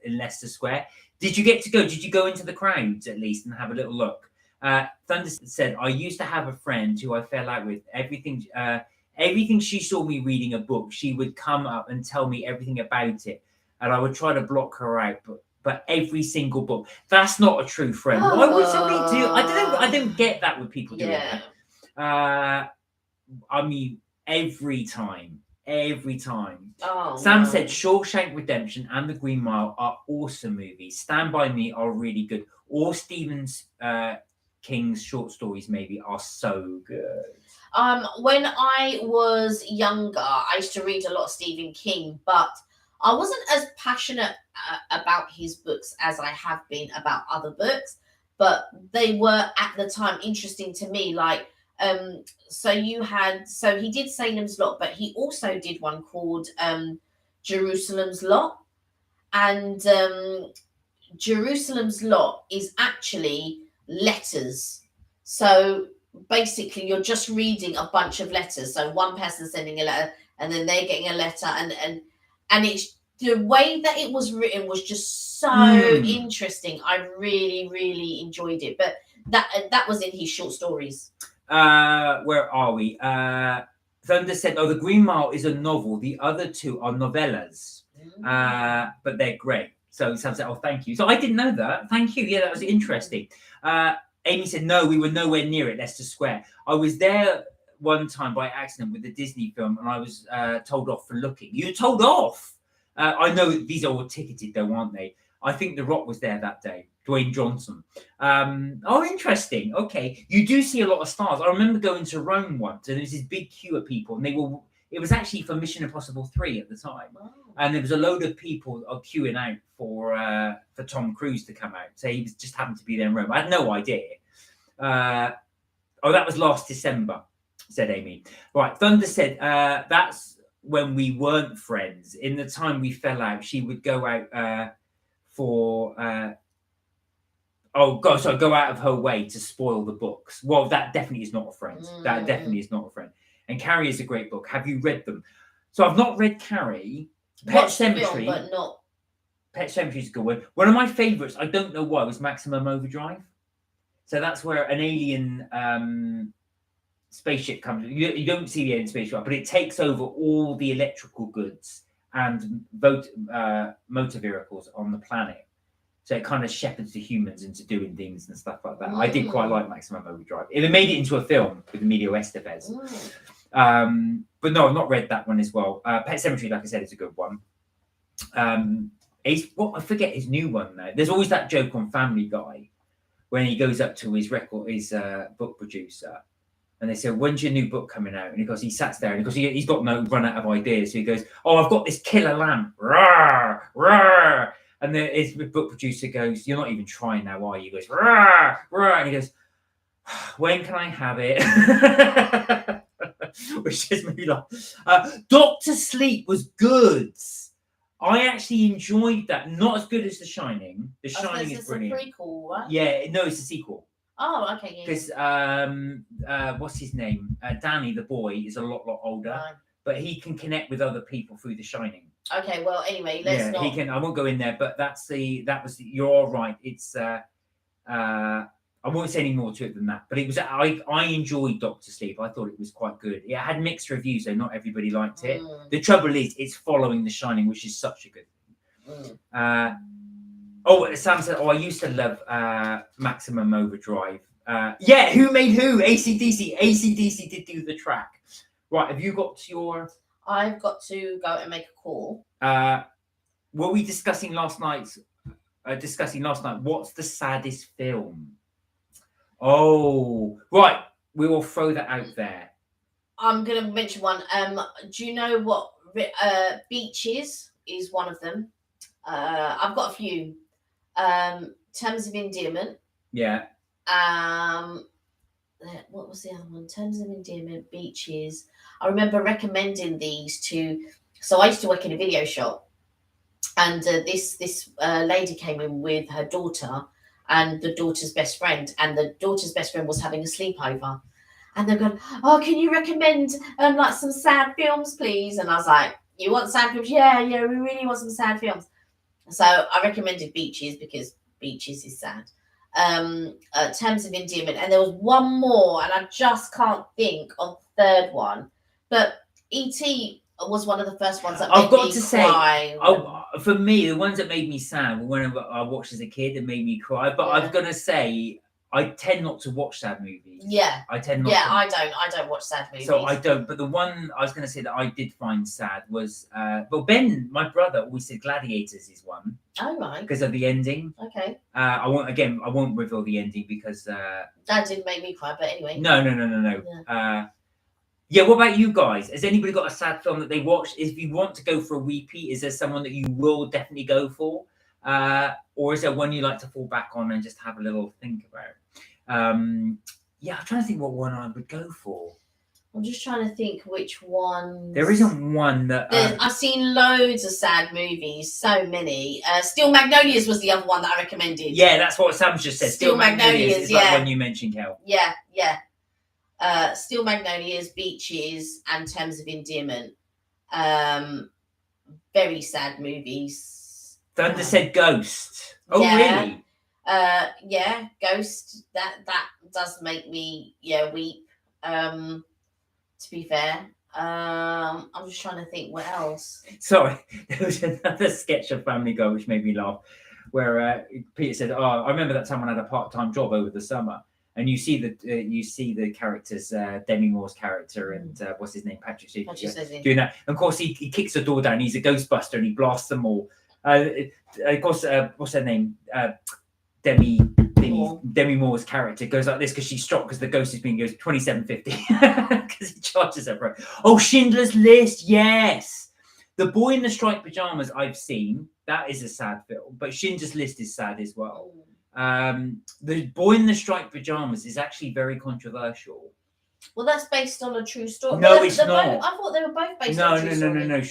Leicester Square. Did you get to go? Did you go into the crowds at least and have a little look? Thunder said, I used to have a friend who I fell out with. Everything she saw me reading a book, she would come up and tell me everything about it, and I would try to block her out. But every single book, that's not a true friend. Why would somebody do? I don't get that with people doing that. I mean, every time. Oh, Sam said Shawshank Redemption and The Green Mile are awesome movies. Stand By Me are really good. Or Stephen King's short stories maybe are so good. When I was younger, I used to read a lot of Stephen King, but I wasn't as passionate about his books as I have been about other books, but they were at the time interesting to me. Like, so he did Salem's Lot, but he also did one called Jerusalem's Lot, and Jerusalem's Lot is actually letters. So basically, you're just reading a bunch of letters. So one person sending a letter, and then they're getting a letter, and it's the way that it was written was just so interesting. I really, really enjoyed it. But that was in his short stories. Where are we? Thunder said, "Oh, The Green Mile is a novel. The other two are novellas, but they're great." So Sam said, "Oh, thank you." So I didn't know that. Thank you. Yeah, that was interesting. Amy said, "No, we were nowhere near it, Leicester Square. I was there one time by accident with the Disney film, and I was told off for looking." You were told off? I know these are all ticketed, though, aren't they? I think The Rock was there that day, Dwayne Johnson. Oh, interesting. Okay, you do see a lot of stars. I remember going to Rome once, and there was this big queue of people, and it was actually for Mission Impossible 3 at the time. Wow. And there was a load of people queuing out for Tom Cruise to come out. So he just happened to be there in Rome. I had no idea. That was last December, said Amy. Right, Thunder said, that's when we weren't friends. In the time we fell out, she would go out go out of her way to spoil the books. Well, that definitely is not a friend. That definitely is not a friend. And Carrie is a great book. Have you read them? So I've not read Carrie. Pet Sematary, but not. Pet Sematary is a good one. One of my favourites, I don't know why, was Maximum Overdrive. So that's where an alien spaceship comes. You don't see the alien spaceship, but it takes over all the electrical goods and motor vehicles on the planet. So it kind of shepherds the humans into doing things and stuff like that. I did quite like Maximum Overdrive. It made it into a film with Emilio Estevez. But no, I've not read that one as well. Pet Sematary, like I said, is a good one. I forget his new one now. There's always that joke on Family Guy when he goes up to his book producer, and they say, "When's your new book coming out?" And he sat there, and he's got no run out of ideas. So he goes, "Oh, I've got this killer lamp." Rawr, rawr. And his book producer goes, "You're not even trying now, are you?" He goes, "Rawr, rawr." And he goes, "When can I have it?" Which just made me laugh. Dr. Sleep was good. I actually enjoyed that. Not as good as The Shining. The Shining is brilliant. It's a prequel, right? Yeah, no, it's a sequel. Oh, okay. Because what's his name? Danny, the boy, is a lot older, but he can connect with other people through The Shining. Okay, well, anyway, let's not. He can. I won't go in there, but you're all right. It's I won't say any more to it than that. But it was. I enjoyed Doctor Sleep. I thought it was quite good. It had mixed reviews, so not everybody liked it. The trouble is, it's following The Shining, which is such a good thing. Oh, Sam said, "Oh, I used to love Maximum Overdrive." Yeah, who made who? AC/DC. AC/DC did do the track. Right, have you got your? I've got to go and make a call. Were we discussing last night? What's the saddest film? Oh, right. We will throw that out there. I'm going to mention one. Do you know what Beaches is one of them? I've got a few. Terms of Endearment. Yeah. What was the other one? Terms of Endearment, Beaches. I remember recommending these to. So I used to work in a video shop, and this lady came in with her daughter and the daughter's best friend, and the daughter's best friend was having a sleepover, and they're going, "Oh, can you recommend like some sad films, please?" And I was like, "You want sad films? Yeah, we really want some sad films." So I recommended Beaches because Beaches is sad. Terms of Endearment, and there was one more, and I just can't think of the third one. But E.T. was one of the first ones that I've made got me to cry. say, for me, the ones that made me sad were when I watched as a kid and made me cry. But I'm gonna say I tend not to watch sad movies. Yeah, I tend not. Yeah, to. I don't watch sad movies. So I don't. But the one I was gonna say that I did find sad was, well, Ben, my brother, always said Gladiators is one. Oh right. Because of the ending. Okay. I won't reveal the ending because that didn't make me cry. But anyway. No. Yeah. What about you guys? Has anybody got a sad film that they watched? If you want to go for a repeat, is there someone that you will definitely go for? Or is there one you like to fall back on and just have a little think about? I'm trying to think what one I would go for. I'm just trying to think which one. There isn't one that... I've seen loads of sad movies, so many. Steel Magnolias was the other one that I recommended. Yeah, that's what Sam just said. Steel Magnolias is like one you mentioned, Kel. Yeah. Steel Magnolias, Beaches, and Terms of Endearment. Very sad movies. Thunder said Ghost. Oh, really? Yeah, Ghost. That does make me weep. To be fair, I'm just trying to think what else. Sorry, there was another sketch of Family Guy which made me laugh, where Peter said, "Oh, I remember that time when I had a part-time job over the summer." And you see the characters, Demi Moore's character and what's his name, Patrick Swayze, doing that. And of course, he kicks the door down. He's a Ghostbuster and he blasts them all. Of course, what's her name? Demi Moore's character goes like this because she's shocked because the ghost is being goes $27.50 because he charges her for it. Oh, Schindler's List, yes. The Boy in the Striped Pajamas I've seen. That is a sad film, but Schindler's List is sad as well. The Boy in the Striped Pajamas is actually very controversial. Well, that's based on a true story. No, it's not. I thought they were both based on a true story. No.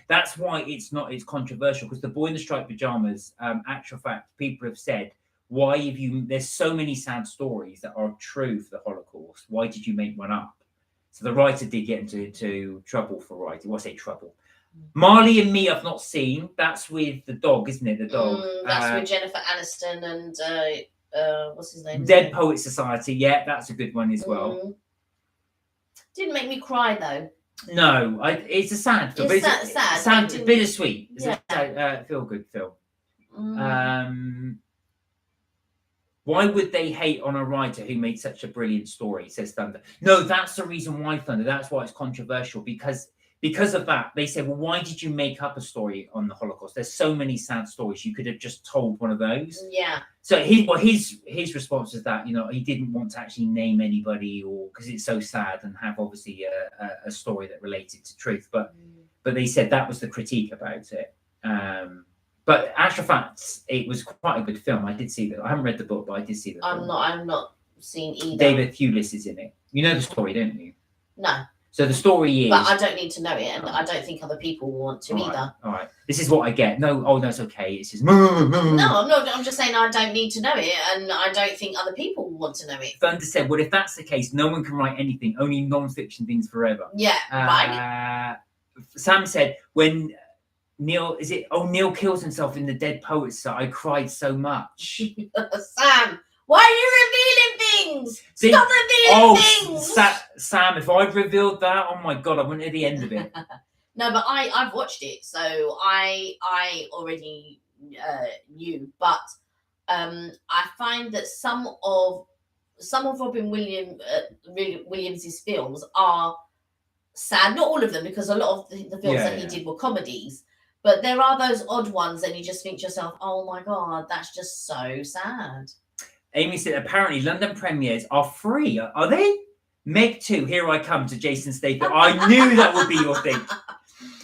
That's why it's controversial, because The Boy in the Striped Pajamas, actual fact, people have said, why have you, there's so many sad stories that are true for the Holocaust. Why did you make one up? So the writer did get into trouble for writing. Well, I say trouble. Marley and Me I've not seen. That's with the dog, isn't it? The dog. That's with Jennifer Aniston and what's his name? Dead Poet Society. Yeah, that's a good one as well. Didn't make me cry though. No, it's a sad film. It's sad. Bittersweet. It's a feel-good film. Why would they hate on a writer who made such a brilliant story, says Thunder. No, that's the reason why, Thunder. That's why it's controversial, because of that. They say, well, why did you make up a story on the Holocaust? There's so many sad stories. You could have just told one of those. Yeah. So his response is that, he didn't want to actually name anybody, or because it's so sad, and have obviously a story that related to truth. But they said that was the critique about it. But actual facts, it was quite a good film. I did see that. I haven't read the book, but I did see the film. I'm not seen either. David Thewlis is in it. You know the story, don't you? No. So the story is... But I don't need to know it, and I don't think other people want to either. All right. This is what I get. No, it's okay. It's just... No, I'm not. I'm just saying I don't need to know it, and I don't think other people want to know it. Thunder said, well, if that's the case, no one can write anything, only non-fiction things forever. Yeah, right. Sam said, when... Neil kills himself in the Dead Poets, so I cried so much. Sam, why are you revealing things? Stop revealing things. Sam, if I'd revealed that, oh my god, I wouldn't at the end of it. No, but I've watched it, so I already new, but I find that some of Robin Williams's films are sad. Not all of them, because a lot of the films that he did were comedies. But there are those odd ones, and you just think to yourself, "Oh my god, that's just so sad." Amy said, apparently London premieres are free. Are they? Meg 2, Here I Come, to Jason Statham. I knew that would be your thing.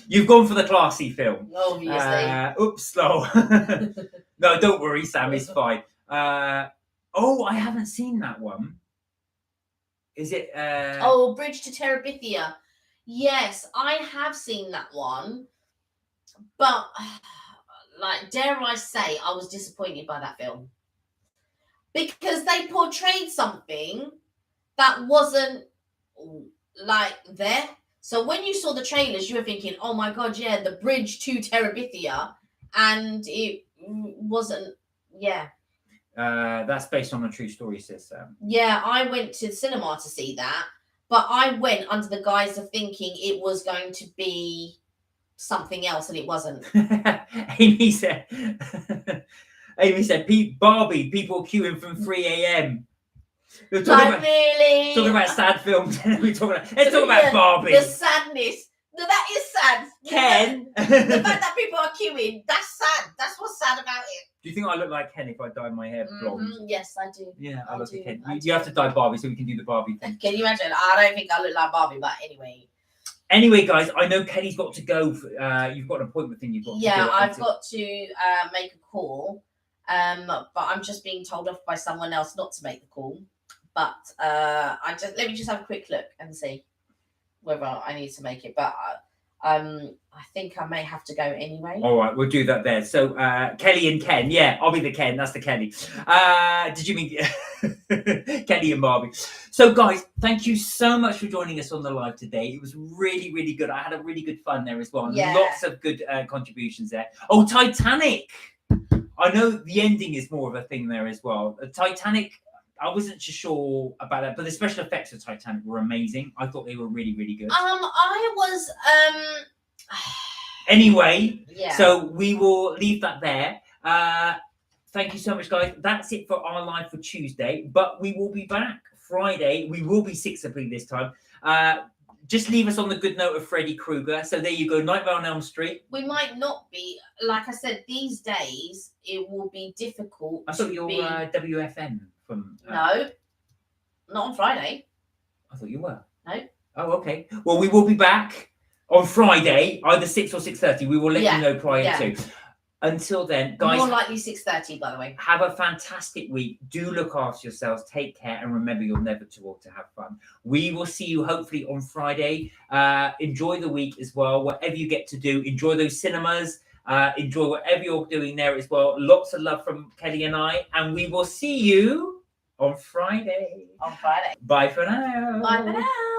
You've gone for the classy film. Obviously. Oops, slow. No, don't worry, Sam, it's fine. Oh, I haven't seen that one. Is it? Bridge to Terabithia. Yes, I have seen that one. But, like, dare I say, I was disappointed by that film. Because they portrayed something that wasn't, like, there. So when you saw the trailers, you were thinking, oh my god, yeah, the bridge to Terabithia. And it wasn't, That's based on a true story, sis. Yeah, I went to the cinema to see that. But I went under the guise of thinking it was going to be something else, and it wasn't. Amy said, Barbie, people queuing from 3 a.m. We're talking Really? Talking about sad films. Let's talk about Barbie. The sadness. No, that is sad. Ken. The fact that people are queuing, that's sad. That's what's sad about it. Do you think I look like Ken if I dyed my hair blonde? Yes, I do. Yeah, I look like Ken. You have to dye Barbie so we can do the Barbie thing. Can you imagine? I don't think I look like Barbie, but anyway. Anyway, guys, I know Kelly's got to go. You've got an appointment thing you've got to do. Yeah, I've got to make a call. But I'm just being told off by someone else not to make the call. But let me just have a quick look and see whether I need to make it. But I think I may have to go anyway. All right, we'll do that there. So Kelly and Ken. Yeah, I'll be the Ken. That's the Kelly. Did you mean Kelly and Barbie? So, guys, thank you so much for joining us on the live today. It was really, really good. I had a really good fun there as well. Yeah. Lots of good contributions there. Oh, Titanic. I know the ending is more of a thing there as well. Titanic, I wasn't sure about that, but the special effects of Titanic were amazing. I thought they were really, really good. I was Anyway, yeah. So we will leave that there. Thank you so much, guys. That's it for our live for Tuesday, but we will be back Friday. We will be 6 o'clock this time. Just leave us on the good note of Freddy Krueger. So there you go, Nightmare on Elm Street. We might not be, like I said, these days it will be difficult. I thought you were WFM from. No, not on Friday. I thought you were. No. Oh, okay. Well, we will be back on Friday, either 6 or 6:30. We will let you know prior to. Until then, guys. More likely 6:30, by the way. Have a fantastic week. Do look after yourselves. Take care, and remember, you're never too old to have fun. We will see you hopefully on Friday. Enjoy the week as well. Whatever you get to do, enjoy those cinemas. Enjoy whatever you're doing there as well. Lots of love from Kelly and I, and we will see you on Friday. On Friday. Bye for now. Bye for now.